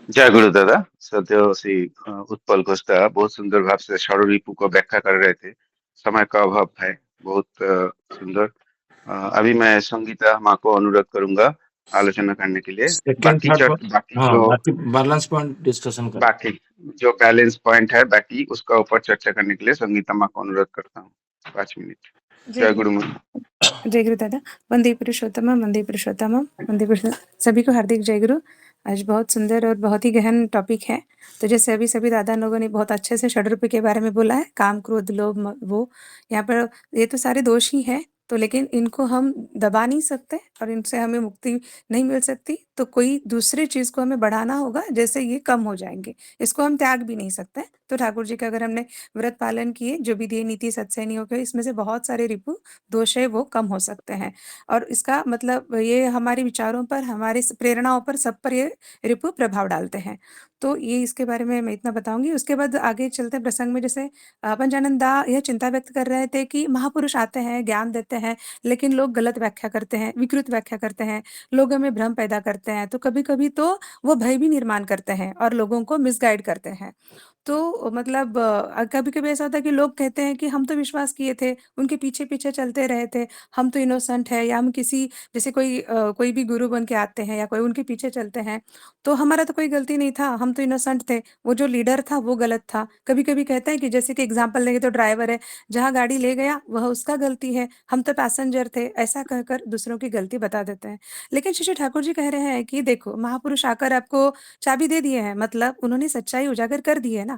Speaker 1: जय गुरु दादा। सदैव श्री उत्पल घोष दादा बहुत सुंदर भाव से षडरिपु को व्याख्या कर रहे थे। समय का अभाव है, बहुत सुंदर। अभी मैं संगीता माँ को अनुरोध करूंगा आलोचना करने के लिए।
Speaker 4: सेकंड
Speaker 1: बाकी
Speaker 4: थर्ड
Speaker 1: बाकी
Speaker 4: हाँ,
Speaker 1: जो
Speaker 4: बाकी बैलेंस पॉइंट डिस्कशन कर।
Speaker 1: बाकी जो बैलेंस पॉइंट है बाकी उसका ऊपर चर्चा करने के लिए संगीता माँ को अनुरोध करता हूँ 5 मिनट। जय गुरु माँ।
Speaker 6: जय गुरु दादा। वंदे पुरुषोत्तम, वंदे पुरुषोत्तम, वंदे पुरुषोत्तम। सभी को हार्दिक जय गुरु। आज बहुत सुंदर और बहुत ही गहन टॉपिक है। तो जैसे अभी सभी दादा लोगों ने बहुत अच्छे से षड्रूप के बारे में बोला है, काम क्रोध लोभ वो, यहाँ पर ये तो सारे दोष ही है, तो लेकिन इनको हम दबा नहीं सकते और इनसे हमें मुक्ति नहीं मिल सकती, तो कोई दूसरी चीज को हमें बढ़ाना होगा, जैसे ये कम हो जाएंगे, इसको हम त्याग भी नहीं सकते। तो ठाकुर जी का अगर हमने व्रत पालन किए, जो भी दिए नीति सत्सैनियों के, इसमें से बहुत सारे रिपु दोष है वो कम हो सकते हैं। और इसका मतलब ये हमारे विचारों पर, हमारी प्रेरणाओं पर, सब पर ये रिपु प्रभाव डालते हैं। तो ये इसके बारे में मैं इतना बताऊंगी। उसके बाद आगे चलते प्रसंग में, जैसे पंचानंद दा यह चिंता व्यक्त कर रहे थे कि महापुरुष आते हैं, ज्ञान देते हैं, लेकिन लोग गलत व्याख्या करते हैं, विकृत व्याख्या करते हैं, लोगों में भ्रम पैदा करते हैं, तो कभी कभी तो वो भय भी निर्माण करते हैं और लोगों को मिसगाइड करते हैं। तो मतलब कभी कभी ऐसा होता है कि लोग कहते हैं कि हम तो विश्वास किए थे, उनके पीछे पीछे चलते रहे थे, हम तो इनोसेंट है, या हम किसी जैसे कोई भी गुरु बन के आते हैं या कोई उनके पीछे चलते हैं, तो हमारा तो कोई गलती नहीं था, हम तो इनोसेंट थे, वो जो लीडर था वो गलत था। कभी कभी कहते हैं कि जैसे कि एग्जाम्पल लेंगे तो ड्राइवर है, जहाँ गाड़ी ले गया वह उसका गलती है, हम तो पैसेंजर थे, ऐसा कहकर दूसरों की गलती बता देते हैं। लेकिन श्री ठाकुर जी कह रहे हैं कि देखो, महापुरुष आकर आपको चाबी दे दिए हैं, मतलब उन्होंने सच्चाई उजागर कर दी है ना।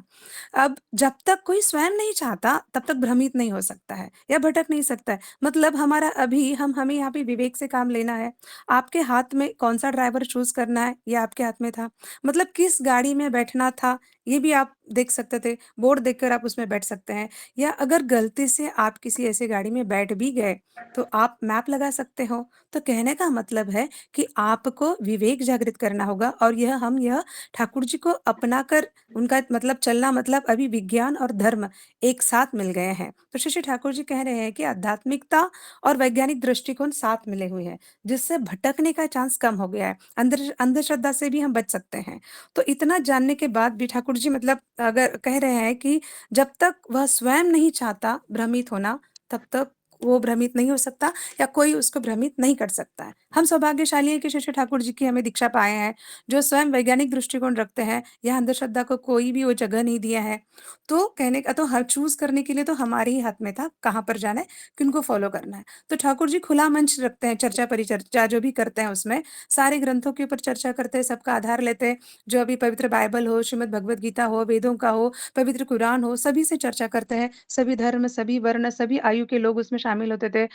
Speaker 6: अब जब तक कोई स्वयं नहीं चाहता तब तक भ्रमित नहीं हो सकता है या भटक नहीं सकता है। मतलब हमारा अभी हमें यहाँ पे विवेक से काम लेना है। आपके हाथ में कौन सा ड्राइवर चूज करना है ये आपके हाथ में था। मतलब किस गाड़ी में बैठना था ये भी आप देख सकते थे, बोर्ड देखकर आप उसमें बैठ सकते हैं। या अगर गलती से आप किसी ऐसी गाड़ी में बैठ भी गए तो आप मैप लगा सकते हो। तो कहने का मतलब है कि आपको विवेक जागृत करना होगा, और यह ठाकुर जी को अपना कर उनका मतलब चलना, मतलब अभी विज्ञान और धर्म एक साथ मिल गए हैं। तो श्री ठाकुर जी कह रहे हैं कि आध्यात्मिकता और वैज्ञानिक दृष्टिकोण साथ मिले हुए हैं, जिससे भटकने का चांस कम हो गया है, अंधश्रद्धा से भी हम बच सकते हैं। तो इतना जानने के बाद भी ठाकुर जी मतलब अगर कह रहे हैं कि जब तक वह स्वयं नहीं चाहता भ्रमित होना, तब तक वो भ्रमित नहीं हो सकता या कोई उसको भ्रमित नहीं कर सकता है। हम सौभाग्यशाली हैं कि श्री ठाकुर जी की हमें दीक्षा पाए हैं, जो स्वयं वैज्ञानिक दृष्टिकोण रखते हैं, या अंधश्रद्धा को कोई भी वो जगह नहीं दिया है। तो कहने का तो हर चूज करने के लिए तो हमारे ही हाथ में था, कहाँ पर जाना है, किनको फॉलो करना है। तो ठाकुर जी खुला मंच रखते हैं, चर्चा परिचर्चा जो भी करते हैं उसमें सारे ग्रंथों के ऊपर चर्चा करते हैं, सबका आधार लेते हैं। जो अभी पवित्र बाइबल हो, श्रीमद् भगवद गीता हो, वेदों का हो, पवित्र कुरान हो, सभी से चर्चा करते हैं। सभी धर्म, सभी वर्ण, सभी आयु के लोग उसमें शामिल होते थे।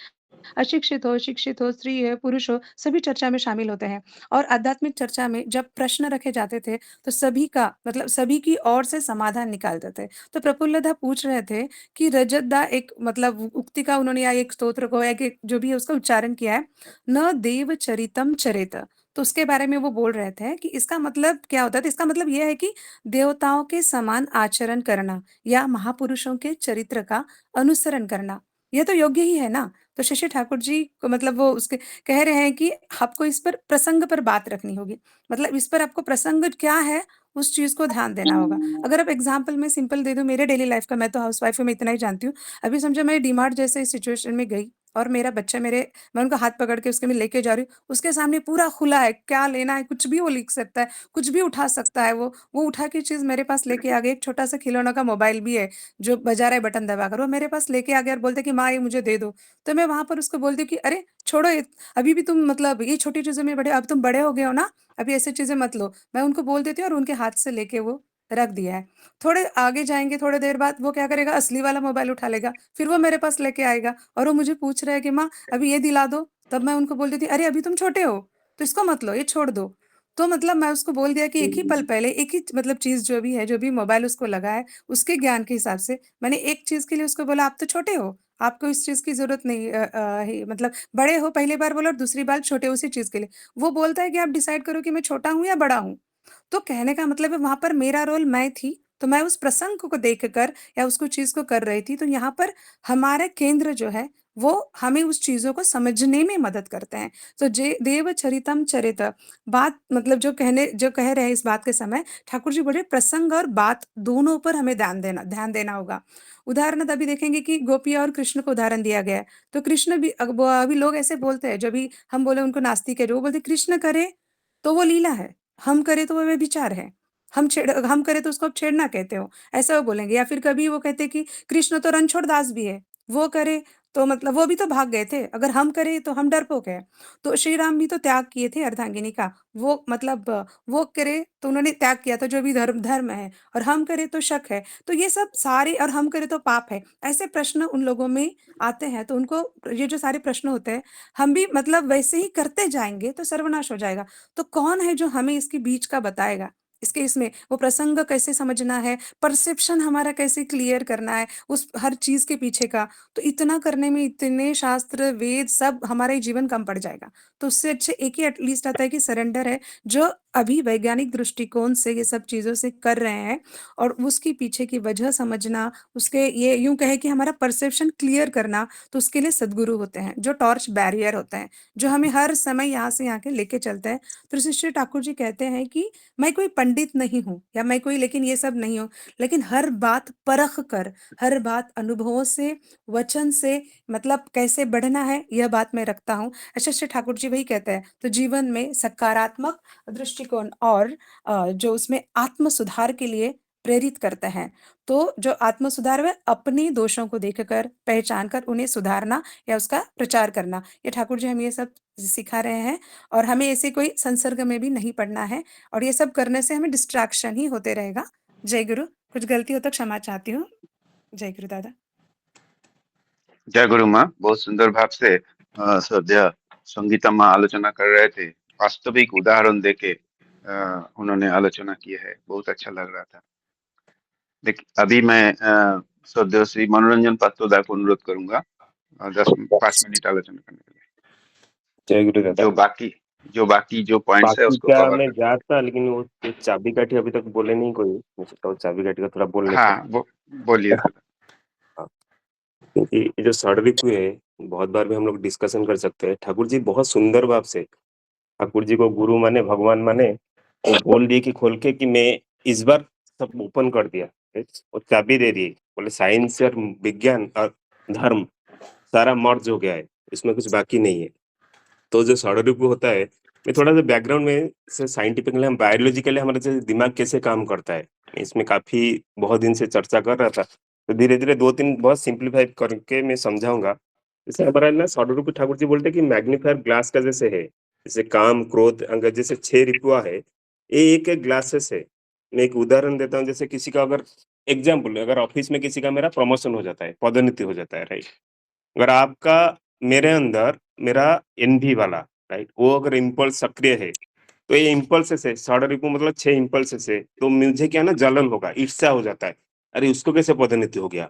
Speaker 6: अशिक्षित हो, शिक्षित हो, स्त्री है, पुरुष हो, सभी चर्चा में शामिल होते हैं। और आध्यात्मिक चर्चा में जब प्रश्न रखे जाते थे, तो सभी का मतलब सभी की ओर से समाधान निकालते थे। तो प्रफुल्लदा पूछ रहे थे कि रजतदा एक मतलब उक्ति का उन्होंने या एक स्तोत्र को या कि जो भी है उसका उच्चारण किया है, न देव चरितम चरेत। तो उसके बारे में वो बोल रहे थे कि इसका मतलब क्या होता है? तो इसका मतलब ये है कि देवताओं के समान आचरण करना या महापुरुषों के चरित्र का अनुसरण करना, ये तो योग्य ही है ना। तो शशि ठाकुर जी को मतलब वो उसके कह रहे हैं कि आपको इस पर प्रसंग पर बात रखनी होगी। मतलब इस पर आपको प्रसंग क्या है, उस चीज़ को ध्यान देना होगा। अगर आप एग्ज़ाम्पल मैं सिंपल दे दूँ मेरे डेली लाइफ़ का, मैं तो हाउसवाइफ़ हूँ, मैं इतना ही जानती हूँ। अभी समझो मैं डीमार्ट जैसे सिचुएशन में गई और मेरा बच्चा मैं उनका हाथ पकड़ के उसके में लेके जा रही हूँ, उसके सामने पूरा खुला है, क्या लेना है कुछ भी वो लिख सकता है, कुछ भी उठा सकता है वो उठा के चीज़ मेरे पास लेके आ गई। एक छोटा-सा खिलौना का मोबाइल भी है, जो बजा रहा है बटन दबाकर, वो मेरे पास लेके आ गया और बोलता है कि माँ ये मुझे दे दो। तो मैं वहाँ पर उसको बोलती हूँ कि अरे छोड़ो ये, अभी भी तुम मतलब ये छोटी चीज़ों में बड़े, अब तुम बड़े हो गए हो ना, अभी ऐसी चीज़ें मत लो। मैं उनको बोल देती हूँ और उनके हाथ से लेके वो रख दिया है। थोड़े आगे जाएँगे, थोड़ी देर बाद वो क्या करेगा, असली वाला मोबाइल उठा लेगा, फिर वो मेरे पास लेके आएगा और वो मुझे पूछ रहा है कि माँ अभी ये दिला दो। तब मैं उनको बोल देती हूँ, अरे अभी तुम छोटे हो, तो इसको मत लो, ये छोड़ दो। तो मतलब मैं उसको बोल दिया कि एक ही पल पहले एक ही मतलब चीज़ जो भी है, जो भी मोबाइल उसको लगा है, उसके ज्ञान के हिसाब से मैंने एक चीज़ के लिए उसको बोला, आप तो छोटे हो, आपको इस चीज़ की ज़रूरत नहीं है, मतलब बड़े हो पहली बार बोला और दूसरी बार छोटे हो उसी चीज़ के लिए। वो बोलता है कि आप डिसाइड करो कि मैं छोटा हूँ या बड़ा हूँ। तो कहने का मतलब है वहाँ पर मेरा रोल मैं थी, तो मैं उस प्रसंग को देखकर या उसको चीज़ को कर रही थी, तो यहाँ पर हमारा केंद्र जो है, वो हमें उस चीज़ों को समझने में मदद करते हैं। तो जे देव चरितम चरित, बात मतलब जो कह रहे हैं इस बात के समय, ठाकुर जी बोल रहे प्रसंग और बात दोनों पर हमें ध्यान देना होगा। उदाहरण अभी देखेंगे कि गोपियाँ और कृष्ण को उदाहरण दिया गया है, तो कृष्ण भी वो अभी लोग ऐसे बोलते हैं, जो भी हम बोले उनको नास्तिक है, जो वो बोलते हैं कृष्ण करे, तो वो लीला है, हम करें तो वो व्यभिचार है, हम करें तो उसको आप छेड़ना कहते हो, ऐसा वो बोलेंगे। या फिर कभी वो कहते हैं कि कृष्ण तो रणछोड़ दास भी है, वो करे तो मतलब वो भी तो भाग गए थे, अगर हम करें तो हम डरपोक है। तो श्री राम भी तो त्याग किए थे अर्धांगिनी का, वो मतलब वो करे तो उन्होंने त्याग किया था, जो भी धर्म है, और हम करें तो शक है। तो ये सब सारे, और हम करें तो पाप है, ऐसे प्रश्न उन लोगों में आते हैं। तो उनको ये जो सारे प्रश्न होते हैं, हम भी मतलब वैसे ही करते जाएंगे तो सर्वनाश हो जाएगा। तो कौन है जो हमें इसके बीच का बताएगा, इसके इसमें वो प्रसंग कैसे समझना है, परसेप्शन हमारा कैसे क्लियर करना है उस हर चीज के पीछे का। तो इतना करने में इतने शास्त्र वेद सब हमारा ही जीवन कम पड़ जाएगा। तो उससे अच्छे एक ही एटलीस्ट आता है कि सरेंडर है, जो अभी वैज्ञानिक दृष्टिकोण से ये सब चीजों से कर रहे हैं, और उसके पीछे की वजह समझना, उसके ये यूं कहे कि हमारा परसेप्शन क्लियर करना। तो उसके लिए सदगुरु होते हैं, जो टॉर्च बैरियर होते हैं, जो हमें हर समय यहाँ से यहाँ के लेके चलते हैं। तो श्री ठाकुर जी कहते हैं कि मैं कोई पंडित नहीं हूँ या मैं कोई लेकिन ये सब नहीं हूँ, लेकिन हर बात परख कर, हर बात अनुभवों से, वचन से, मतलब कैसे बढ़ना है यह बात मैं रखता हूँ। अच्छा श्री ठाकुर जी वही कहते हैं। तो जीवन में सकारात्मक दृष्टिकोण और जो उसमें आत्म सुधार के लिए प्रेरित करते हैं। तो जो आत्म सुधार है अपने दोषों को देखकर पहचान कर उन्हें सुधारना या उसका प्रचार करना, ये ठाकुर जी हमें ये सब सिखा रहे हैं। और हमें ऐसे कोई संसर्ग में भी नहीं पड़ना है, और ये सब करने से हमें डिस्ट्रैक्शन ही होते रहेगा। जय गुरु। कुछ गलती हो तो क्षमा चाहती हूँ। जय गुरु दादा।
Speaker 1: जय गुरु माँ, बहुत सुंदर भाव से श्रद्धेय संगीता माँ आलोचना कर रहे थे। वास्तविक उदाहरण देके उन्होंने आलोचना की है, बहुत अच्छा लग रहा था। देखिए अभी मैं श्रद्धेय श्री मनोरंजन पात्रोदा को अनुरोध करूंगा 5 मिनट आलोचना करने के लिए।
Speaker 4: जय गुरु दादा।
Speaker 1: जो बाकी जो पॉइंट्स है
Speaker 4: बाकी
Speaker 1: उसको
Speaker 4: क्या
Speaker 1: कवर
Speaker 4: मैं
Speaker 1: कर।
Speaker 4: जाता, लेकिन वो एक चाबी काठी अभी तक बोले नहीं कोई, मैं सोचता हूँ चाबी काठी का थोड़ा बोल लेते हैं।
Speaker 1: हाँ बोलिए दादा।
Speaker 4: हाँ, क्योंकि ये जो षड्रिपु है, बहुत बार भी हम लोग डिस्कशन कर सकते हैं। ठाकुर जी बहुत सुंदर भाव से, ठाकुर जी को गुरु माने, भगवान माने, वो बोल दिए कि खोल के कि मैं इस बार सब ओपन कर दिया, वो चाबी दे दी, बोले साइंस और विज्ञान और धर्म सारा मर्ज हो गया है, इसमें कुछ बाकी नहीं है। तो जो षड्रिपु होता है, मैं थोड़ा सा बैकग्राउंड में से साइंटिफिकली, हम बायोलॉजिकली हमारा जो दिमाग कैसे काम करता है, इसमें काफी बहुत दिन से चर्चा कर रहा था। तो धीरे धीरे 2-3 बहुत सिंप्लीफाई करके मैं समझाऊंगा। जैसे हमारा ना षड्रिपु ठाकुर जी बोलते हैं कि मैग्नीफायर ग्लास का जैसे है, जैसे काम क्रोध अगर जैसे 6 रिपुआ है, ये एक एक ग्लासेस है। मैं एक उदाहरण देता हूँ, जैसे किसी का अगर एग्जाम्पल, अगर ऑफिस में किसी का मेरा प्रमोशन हो जाता है, पदोन्नति हो जाता है, राइट, अगर आपका मेरे अंदर मेरा एनवी वाला, राइट, वो अगर इम्पल्स सक्रिय है, तो ये इम्पल्स है, षड रिपु मतलब 6 इम्पल्स है, तो मुझे क्या है ना, जलन होगा, ईर्ष्या हो जाता है। अरे उसको कैसे पदोन्नति हो गया,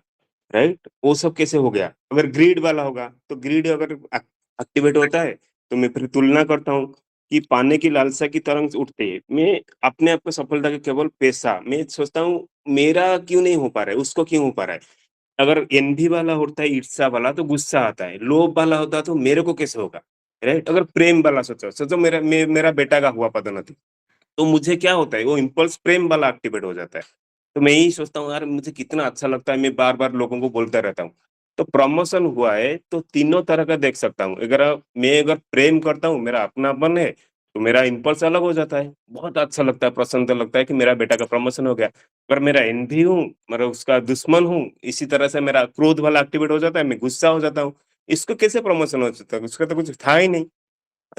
Speaker 4: राइट? वो सब कैसे हो गया? अगर ग्रीड वाला होगा, तो ग्रीड अगर एक्टिवेट होता है, तो मैं फिर तुलना करता हूँ कि पाने की लालसा की तरंग उठती है। मैं अपने आप को सफलता के केवल पैसा, मैं सोचता हूँ मेरा क्यों नहीं हो पा रहा है, उसको क्यों हो पा रहा है? अगर एनवी वाला होता है, ईर्ष्या वाला, तो गुस्सा आता है, लोभ वाला होता है तो मेरे को कैसे होगा, राइट? अगर प्रेम वाला सोचो मेरा बेटा का हुआ पदोन्नति, तो मुझे क्या होता है, वो इम्पल्स प्रेम वाला एक्टिवेट हो जाता है। तो मैं यही सोचता हूँ यार मुझे कितना अच्छा लगता है, मैं बार-बार लोगों को बोलता रहता हूँ। तो प्रमोशन हुआ है तो तीनों तरह का देख सकता हूँ। अगर प्रेम करता हूँ, मेरा अपनापन है, तो मेरा इम्पल्स अलग हो जाता है। बहुत अच्छा लगता है, प्रसन्नता लगता है कि मेरा बेटा का प्रमोशन हो गया। अगर मेरा एनवी हूँ, मतलब उसका दुश्मन हूँ, इसी तरह से मेरा क्रोध वाला एक्टिवेट हो जाता है, मैं गुस्सा हो जाता हूँ। इसको कैसे प्रमोशन हो सकता है? उसका तो कुछ था ही नहीं।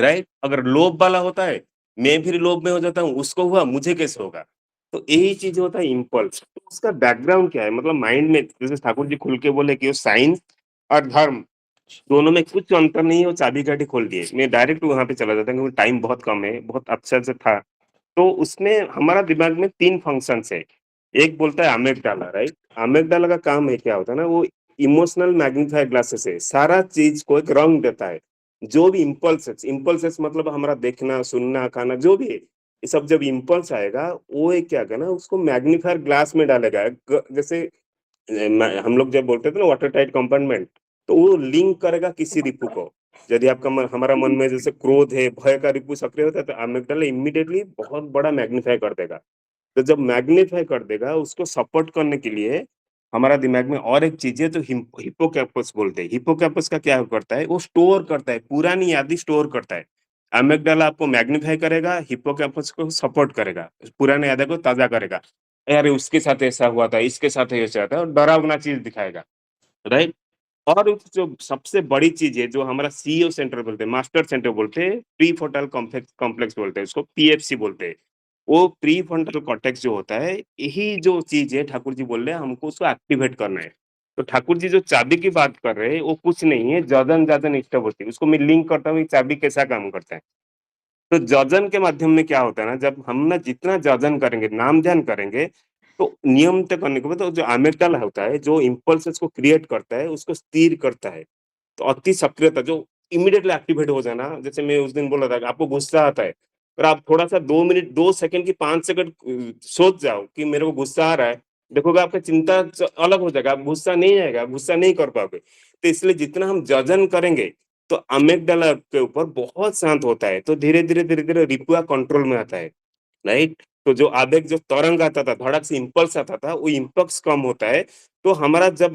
Speaker 4: राइट? अगर लोभ वाला होता है, मैं फिर लोभ में हो जाता हूँ, उसको हुआ, मुझे कैसे होगा? तो यही चीज़ होता है इम्पल्स। तो उसका बैकग्राउंड क्या है? मतलब माइंड में जैसे ठाकुर जी खुल के बोले कि वो साइंस और धर्म, दोनों में कुछ अंतर नहीं है, वो चाबी-काठी खोल दिए। मैं डायरेक्ट वहाँ पे चला जाता हूँ क्योंकि टाइम बहुत कम है, बहुत अच्छा से था। तो उसमें हमारा दिमाग में 3 फंक्शंस है। एक बोलता है अमिगडाला, राइट? अमिगडाला का काम है क्या होता है ना, वो इमोशनल मैग्नीफायर ग्लासेस है। सारा चीज़ को एक रंग देता है। जो भी इम्पल्सेस मतलब हमारा देखना, सुनना, खाना जो भी है, ये सब जब इम्पल्स आएगा, वो एक क्या करना उसको मैग्नीफायर ग्लास में डालेगा। जैसे हम लोग जब बोलते थे ना वाटर टाइट कंपार्टमेंट, तो वो लिंक करेगा किसी रिपु को। यदि हमारा मन में जैसे क्रोध है, भय का रिपु सक्रिय होता है, तो अमिगडाला इमीडिएटली बहुत बड़ा मैग्नीफाई कर देगा। तो जब मैग्नीफाई कर देगा, उसको सपोर्ट करने के लिए हमारा दिमाग में और एक चीज़ है जो हिप्पोकैम्पस बोलते हैं। हिप्पोकैम्पस का क्या करता है, वो स्टोर करता है, पुरानी यादें स्टोर करता है। अमिगडाला आपको मैग्नीफाई करेगा, हिप्पोकैम्पस को सपोर्ट करेगा, पुरानी यादें को ताज़ा करेगा। अरे उसके साथ ऐसा हुआ था, इसके साथ ऐसा था, और डरावना चीज़ दिखाएगा, राइट? और जो सबसे बड़ी चीज़ है, जो हमारा सीईओ सेंटर बोलते हैं, मास्टर सेंटर बोलते हैं, प्रीफ्रंटल कॉम्प्लेक्स कॉम्प्लेक्स बोलते हैं, उसको पीएफसी बोलते हैं। वो प्रीफ्रंटल कॉर्टेक्स जो होता है, यही जो चीज़ है ठाकुर जी बोल रहे हैं हमको उसको एक्टिवेट करना है। तो ठाकुर जी जो चाबी की बात कर रहे हैं, वो कुछ नहीं है, जजन इष्टवृत्ति। उसको मैं लिंक करता हूँ, ये चाबी कैसा काम करता है। तो जजन के माध्यम में क्या होता है ना, जब हम ना जितना जजन करेंगे, नाम ध्यान करेंगे, तो नियमित करने के बाद तो जो अमिगडाला होता है, जो इम्पल्सेस को क्रिएट करता है, उसको स्थिर करता है। तो अति सक्रियता जो इमीडिएटली एक्टिवेट हो जाना, जैसे मैं उस दिन बोल रहा था कि आपको गुस्सा आता है, और आप थोड़ा-सा 2 मिनट 2 सेकंड की 5 सेकंड सोच जाओ कि मेरे को गुस्सा आ रहा है, देखोगे आपका चिंता अलग हो जाएगा, आप गुस्सा नहीं आएगा, आप गुस्सा नहीं कर पाओगे। तो इसलिए जितना हम जजन करेंगे, तो अमिगडाला के ऊपर बहुत शांत होता है, तो धीरे-धीरे रिपुआ कंट्रोल में आता है। राइट? तो जो आवेग जो तरंग आता था, धड़क से इम्पल्स आता था, वो इम्पल्स कम होता है। तो हमारा जब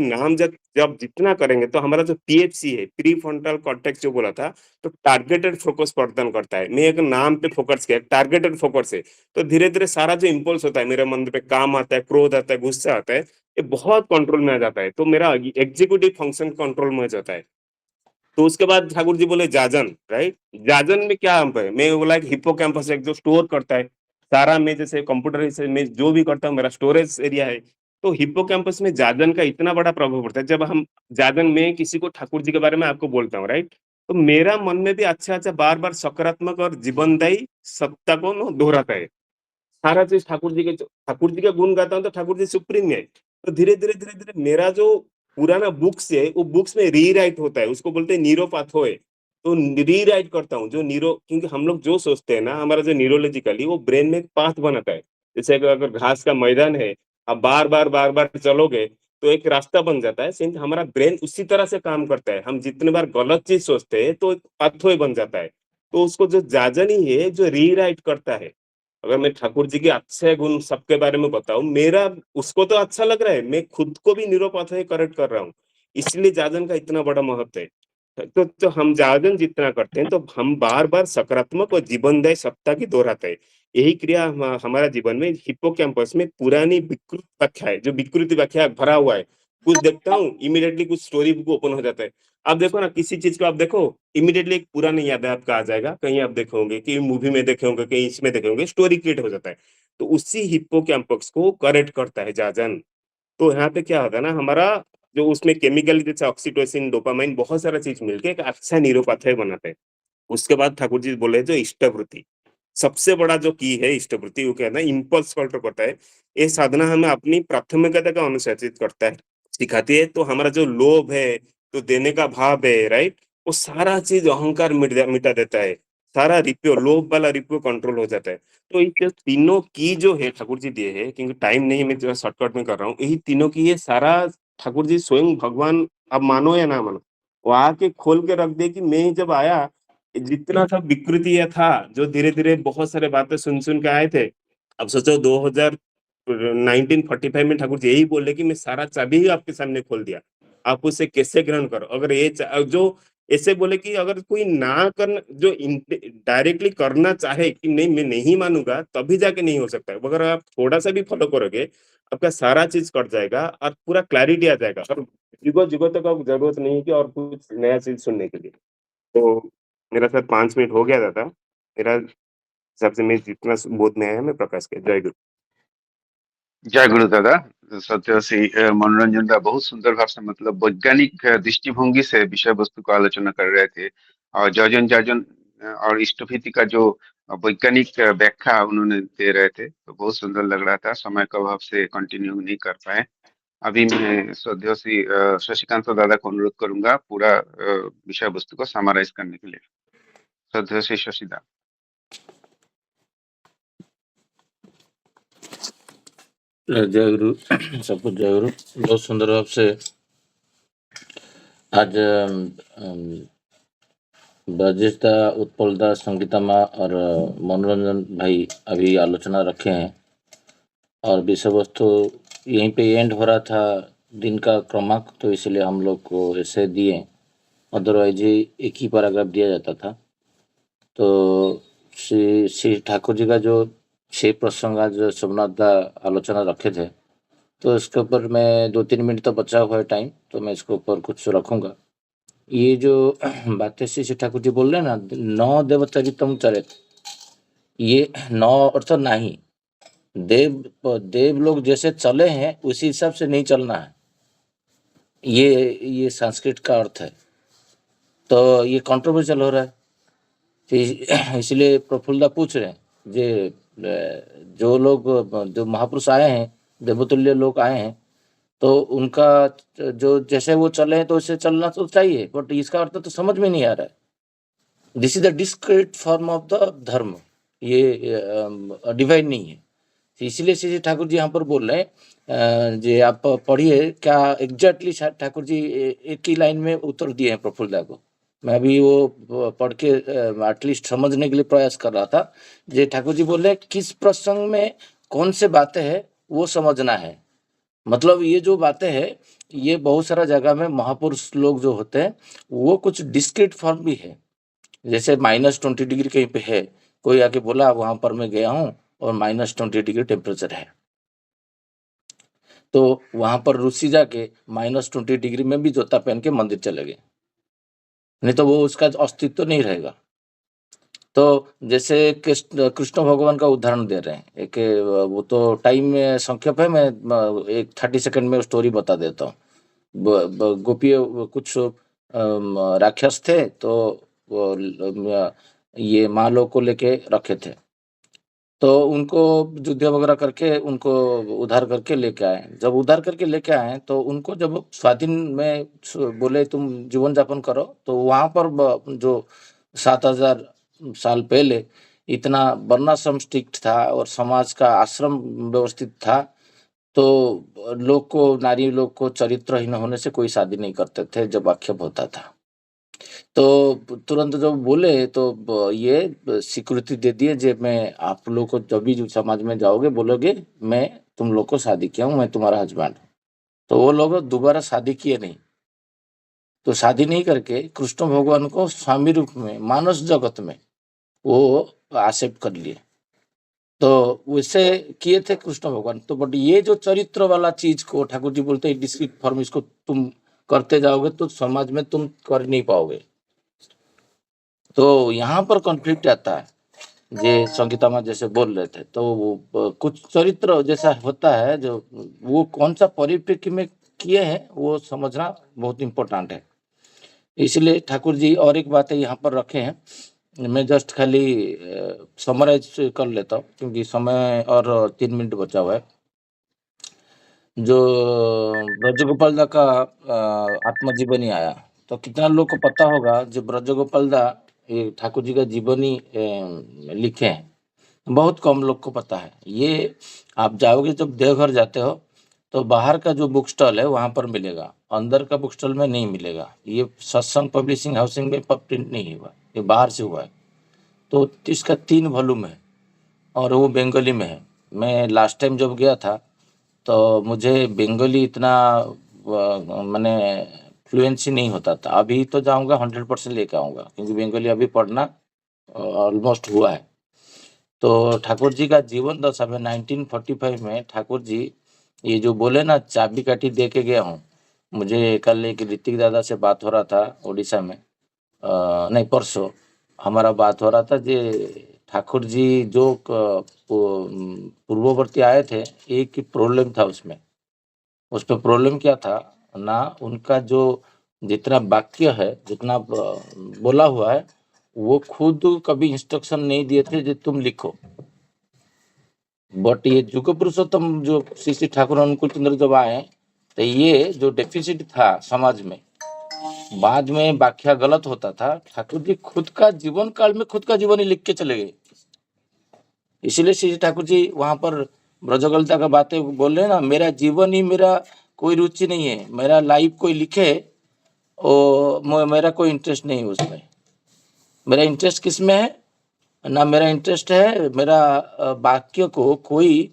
Speaker 4: जितना करेंगे, तो हमारा जो पीएफसी है, प्रीफ्रंटल कॉर्टेक्स जो बोला था, तो टारगेटेड फोकस प्रदान करता है। मैं एक नाम पे फोकस किया, टारगेटेड फोकस है। तो धीरे-धीरे सारा जो इम्पल्स होता है, मेरे मन पे काम आता है, क्रोध आता है, गुस्सा आता है, ये बहुत कंट्रोल में आ जाता है। तो मेरा एग्जीक्यूटिव फंक्शन कंट्रोल में हो जाता है। तो उसके बाद ठाकुर जी बोले जाजन, राइट? जाजन में क्या अंप है? मैं बोला कि हिप्पोकैम्पस एक जो स्टोर करता है, सारा मैं जैसे कंप्यूटर से मैं जो भी करता हूँ मेरा स्टोरेज एरिया है। तो हिप्पोकैम्पस में जाजन का इतना बड़ा प्रभाव पड़ता है, जब हम जाजन में किसी को ठाकुर जी के बारे में आपको बोलता हूँ, राइट? तो मेरा मन में भी अच्छा-अच्छा बार-बार सकारात्मक और जीवनदायी सत्ता को ना दोहराता है। सारा चीज़ ठाकुर जी के गुण गाता हूँ तो ठाकुर जी सुप्रीम है। तो धीरे-धीरे मेरा जो पुराना बुक्स है, वो बुक्स में रीराइट होता है, उसको बोलते हैं नीरो पाथवे। तो रीराइट करता हूँ, जो नीरो क्योंकि हम लोग जो सोचते हैं ना, हमारा जो न्यूरोलॉजिकली वो ब्रेन में एक पाथ बनाता है। जैसे अगर घास का मैदान है, आप बार-बार चलोगे, तो एक रास्ता बन जाता है, सेम हमारा ब्रेन उसी तरह से काम करता है। हम जितनी बार गलत चीज़ सोचते हैं, तो एक पाथवे बन जाता है। तो उसको जो जाजनी है, जो रीराइट करता है। अगर मैं ठाकुर जी के अच्छे गुण सबके बारे में बताऊँ, मेरा उसको तो अच्छा लग रहा है, मैं खुद को भी निरोपाथ करेक्ट कर रहा हूँ। इसलिए जाजन का इतना बड़ा महत्व है। तो हम जागरण जितना करते हैं, तो हम बार-बार सकारात्मक और जीवनदायी सत्ता की दोहराते हैं। यही क्रिया हमारा जीवन में हिप्पोकैम्पस में पुरानी विकृत व्याख्या है, जो विकृत व्याख्या भरा हुआ है। कुछ देखता हूँ, इमीडिएटली कुछ स्टोरी बुक ओपन हो जाता है। आप देखो ना, किसी चीज़ को आप देखो, इमीडिएटली एक पुरानी याद आपका आ जाएगा। कहीं आप देखे होंगे, कहीं मूवी में देखे होंगे, कहीं इसमें देखे होंगे, स्टोरी क्रिएट हो जाता है। तो उसी हिप्पोकैम्पस को करेक्ट करता है जाजन। तो यहाँ पे क्या होता है ना, हमारा जो उसमें केमिकल जैसे ऑक्सीटोसिन, डोपामाइन बहुत सारा चीज मिलके एक अच्छा न्यूरोपाथवे बनाते हैं। उसके बाद ठाकुर जी बोले जो इष्टवृत्ति, सबसे बड़ा जो की है इष्टवृत्ति, वो कहना है इम्पल्स कंट्रोल करता है। ये साधना हमें अपनी प्राथमिकता का अनुशासित करता है, सिखाती है। तो हमारा जो लोभ है, तो देने का भाव है, राइट, वो सारा चीज अहंकार मिटा देता है। सारा रिप्यो, लोभ वाला रिप्यो कंट्रोल हो जाता है। तो ये जो तीनों की जो है ठाकुर जी दिए है, क्योंकि टाइम नहीं, मैं जो शॉर्टकट में कर रहा हूँ, यही तीनों की ये सारा ठाकुर जी स्वयं भगवान, आप मानो या ना मानो, वो आके खोल के रख दे कि मैं जब आया, जितना सब विकृतियां था, जो धीरे धीरे बहुत सारे बातें सुन सुन के आए थे, अब सोचो 1945 में ठाकुर जी यही बोले कि मैं सारा चाबी ही आपके सामने खोल दिया, आप उसे कैसे ग्रहण करो। अगर ये जो ऐसे बोले कि अगर कोई ना करना, जो डायरेक्टली करना चाहे कि नहीं मैं नहीं मानूंगा, तभी जाके नहीं हो सकता है। अगर आप थोड़ा सा भी फॉलो करोगे, आपका सारा चीज कट जाएगा और पूरा क्लैरिटी आ जाएगा, और जुगों जुगों तक आपको जरूरत नहीं है कि और कुछ नया चीज सुनने के लिए। तो मेरा शायद 5 मिनट हो गया था। मेरा हिसाब से मैं जितना बोध में आया मैं प्रकाश किया। जय गुरु।
Speaker 1: जय गुरु दादा। सत्य से मनोरंजन का बहुत सुंदर भाव से, मतलब वैज्ञानिक दृष्टिभंगी से विषय वस्तु को आलोचना कर रहे थे, और जर्जन जर्जन और इष्टभीति का जो वैज्ञानिक व्याख्या उन्होंने दे रहे थे, तो बहुत सुंदर लग रहा था। समय का अभाव से कंटिन्यू नहीं कर पाए। अभी मैं श्रद्धेय श्री शशिकांत दादा को अनुरोध करूंगा पूरा विषय वस्तु को समराइज करने के लिए। श्रद्धेय श्री शशिदा।
Speaker 7: जय गुरु। सबको जय गुरु। बहुत सुंदर भाव से आज ब्रजेशदा, उत्पलदा, संगीता माँ और मनोरंजन भाई अभी आलोचना रखे हैं, और विषय वस्तु यहीं पे एंड हो रहा था दिन का क्रमांक, तो इसलिए हम लोग को ऐसे दिए, अदरवाइज एक ही पैराग्राफ दिया जाता था। तो श्री ठाकुर जी का जो 6 प्रसंग आज सोमनाथ दा आलोचना रखे थे, तो इसके ऊपर मैं 2-3 मिनट तो बचा हुआ है टाइम, तो मैं इसके ऊपर कुछ रखूंगा। ये जो बातें श्री ठाकुर जी बोल रहे हैं ना, नौ देवचरितम चरित, ये नौ अर्थ नहीं, देव लोग जैसे चले हैं उसी हिसाब से नहीं चलना है, ये संस्कृत का अर्थ है। तो ये कंट्रोवर्शियल हो रहा है, इसलिए प्रफुल्लदा पूछ रहे हैं जे जो लोग, जो महापुरुष आए हैं, देवतुल्य लोग आए हैं, तो उनका जो जैसे वो चले हैं तो उससे चलना तो चाहिए, बट इसका अर्थ तो समझ में नहीं आ रहा है। This is the discrete form of the धर्म, ये डिवाइन नहीं है। इसलिए श्री ठाकुर जी यहाँ पर बोल रहे हैं, जे आप पढ़िए क्या एग्जैक्टली ठाकुर जी एक ही लाइन में उत्तर दिए हैं प्रफुल्लदा को। मैं अभी वो पढ़ के एटलीस्ट समझने के लिए प्रयास कर रहा था। जे ठाकुर जी बोल रहे हैं किस प्रसंग में कौन से बातें हैं वो समझना है। मतलब ये जो बातें हैं, ये बहुत सारा जगह में महापुरुष लोग जो होते हैं वो कुछ डिस्क्रीट फॉर्म भी है। जैसे -20 डिग्री कहीं पे है, कोई आके बोला वहां पर मैं गया हूँ और -20 डिग्री टेम्परेचर है, तो वहां पर रूसी जाके -20 डिग्री में भी जूता पहन के मंदिर चले गए, नहीं तो वो उसका अस्तित्व नहीं रहेगा। तो जैसे कृष्ण भगवान का उदाहरण दे रहे हैं, एक वो तो टाइम में संक्षेप है, मैं एक 30 सेकंड में स्टोरी बता देता हूँ। गोपी कुछ राक्षस थे, तो ये माँ लोग को लेके रखे थे, तो उनको युद्ध वगैरह करके उनको उद्धार करके लेके आए। जब उद्धार करके लेके आए तो उनको जब स्वाधीन में बोले तुम जीवन यापन करो, तो वहां पर जो 7000 साल पहले इतना वर्णाश्रम स्ट्रिक्ट था और समाज का आश्रम व्यवस्थित था, तो लोग को, नारी लोग को चरित्रहीन होने से कोई शादी नहीं करते थे जब आक्षेप होता था। तो तुरंत जब बोले तो ये स्वीकृति दे दिए, जब मैं आप लोग को जब भी समाज में जाओगे बोलोगे मैं तुम लोग को शादी किया हूँ, मैं तुम्हारा हस्बैंड। तो वो लोग दोबारा शादी किए नहीं, तो शादी नहीं करके कृष्ण भगवान को स्वामी रूप में मानस जगत में वो एक्सेप्ट कर लिए। तो वैसे किए थे कृष्ण भगवान। तो बट ये जो चरित्र वाला चीज को ठाकुर जी बोलते हैं डिस्क्रीट फॉर्म, इसको तुम करते जाओगे तो समाज में तुम कर नहीं पाओगे। तो यहाँ पर कॉन्फ्लिक्ट आता है, जे संगीता माँ जैसे बोल रहे थे, तो वो कुछ चरित्र जैसा होता है जो वो कौन सा परिप्रेक्ष्य में किए हैं वो समझना बहुत इम्पोर्टेंट है। इसलिए ठाकुर जी और एक बात है यहाँ पर रखे हैं, मैं जस्ट खाली समराइज कर लेता हूँ क्योंकि समय और 3 मिनट बचा हुआ है। जो ब्रजगोपाल दा का आत्मजीवनी आया तो कितना लोग को पता होगा जो ब्रजगोपाल दा ये ठाकुर जी का जीवनी लिखे हैं, बहुत कम लोग को पता है। ये आप जाओगे जब देवघर जाते हो तो बाहर का जो बुक स्टॉल है वहाँ पर मिलेगा, अंदर का बुक स्टॉल में नहीं मिलेगा। ये सत्संग पब्लिशिंग हाउसिंग में प्रिंट नहीं हुआ, ये बाहर से हुआ है। तो इसका 3 वॉल्यूम है और वो बंगाली में है। मैं लास्ट टाइम जब गया था तो मुझे बंगाली इतना मैंने फ्लुएंसी नहीं होता था। अभी तो जाऊंगा 100% लेके आऊँगा क्योंकि बंगाली अभी पढ़ना ऑलमोस्ट हुआ है। तो ठाकुर जी का जीवन दशा में 1945 में ठाकुर जी ये जो बोले ना चाबी काठी दे के गया हूँ, मुझे कल एक ऋतिक दादा से बात हो रहा था उड़ीसा में, नहीं परसों हमारा बात हो रहा था जे ठाकुर जी जो पूर्ववर्ती आए थे, एक ही प्रॉब्लम था उसमें। उसपे प्रॉब्लम क्या था ना, उनका जो जितना वाक्य है, जितना बोला हुआ है, वो खुद कभी इंस्ट्रक्शन नहीं दिए थे जो तुम लिखो। बट ये युग पुरुषोत्तम जो श्री श्री ठाकुर अनुकूल चंद्र जब आए तो ये जो डेफिसिट था समाज में, बाद में व्याख्या गलत होता था, ठाकुर जी खुद का जीवन काल में खुद का जीवन ही लिख के चले गए। इसलिए श्री ठाकुर जी वहां पर ब्रजगलता का बातें बोल रहे हैं ना, मेरा जीवन ही मेरा कोई रुचि नहीं है, मेरा लाइफ कोई लिखे और मेरा कोई इंटरेस्ट नहीं है उसमें। मेरा इंटरेस्ट किस में है ना, मेरा इंटरेस्ट है मेरा वाक्य को कोई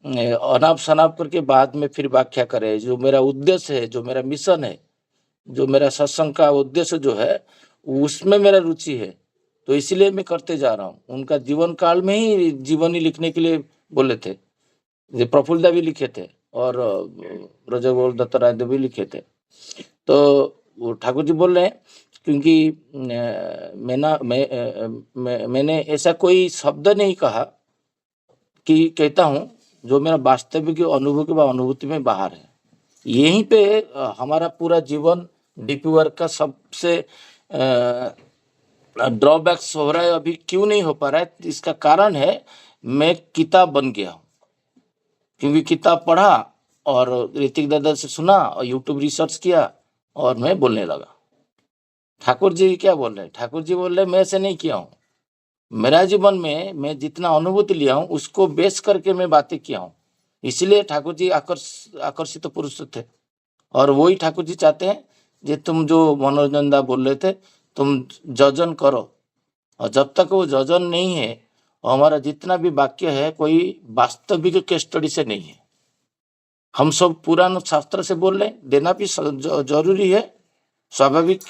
Speaker 7: अनाप शनाप करके बाद में फिर व्याख्या करे। जो मेरा उद्देश्य है, जो मेरा मिशन है, जो मेरा सत्संग का उद्देश्य जो है, उसमें मेरा रुचि है, तो इसलिए मैं करते जा रहा हूँ। उनका जीवन काल में ही जीवनी लिखने के लिए बोले थे, जो प्रफुल्ल दा भी लिखे थे और ब्रजगोपाल दत्त राय भी लिखे थे। तो ठाकुर जी बोल रहे हैं क्योंकि मैंने ऐसा कोई शब्द नहीं कहा कि कहता हूँ जो मेरा वास्तविक अनुभव व अनुभूति में बाहर है। यहीं पे हमारा पूरा जीवन डीपी वर्क का सबसे ड्रॉबैक्स हो रहा है। अभी क्यों नहीं हो पा रहा है, इसका कारण है मैं किताब बन गया हूँ, क्योंकि किताब पढ़ा और ऋतिक दादा से सुना और यूट्यूब रिसर्च किया और मैं बोलने लगा। ठाकुर जी क्या बोल रहे हैं, ठाकुर जी बोल रहे मैं ऐसे नहीं किया हूँ, मेरा जीवन में मैं जितना अनुभूति लिया हूँ उसको बेस करके मैं बातें किया हूँ। इसलिए ठाकुर जी आकर्षित पुरुष थे और वही ठाकुर जी चाहते हैं कि तुम जो मनोरंजन दा बोल रहे थे, तुम जजन करो, और जब तक वो जजन नहीं है, हमारा जितना भी वाक्य है कोई वास्तविक केस स्टडी से नहीं है। हम सब पुराण शास्त्र से बोल रहे हैं, देना भी जरूरी है, स्वाभाविक,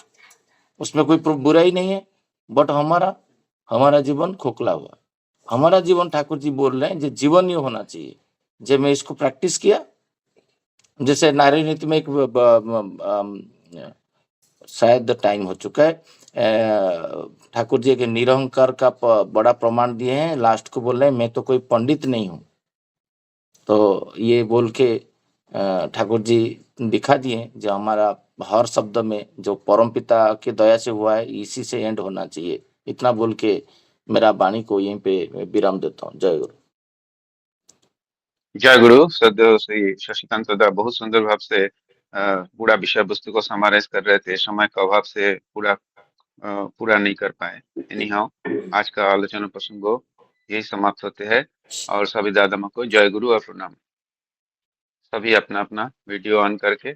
Speaker 7: उसमें कोई बुराई नहीं है। बट हमारा जीवन खोखला हुआ, हमारा जीवन ठाकुर जी बोल रहे हैं जो जीवन ही होना चाहिए। जब मैं इसको प्रैक्टिस किया, जैसे नारी नीति में एक शायद टाइम हो चुका है, ठाकुर जी के निरहंकार का बड़ा प्रमाण दिए हैं। लास्ट को बोल रहे हैं मैं तो कोई पंडित नहीं हूँ, तो ये बोल के ठाकुर जी दिखा दिए जो हमारा हर शब्द में जो परमपिता के दया से हुआ है, इसी से एंड होना चाहिए। इतना बोल के मेरा वाणी को यहीं पे विराम देता हूँ। जय गुरु।
Speaker 1: जय गुरु। सदैव श्री शशिकांत दादा बहुत सुंदर भाव से पूरा विषय वस्तु को समराइज कर रहे थे। समय का अभाव से पूरा नहीं कर पाए। एनीहाउ, आज का आलोचना प्रसंगो यही समाप्त होते हैं और सभी दादा माँ को जय गुरु और प्रणाम। सभी अपना अपना वीडियो ऑन करके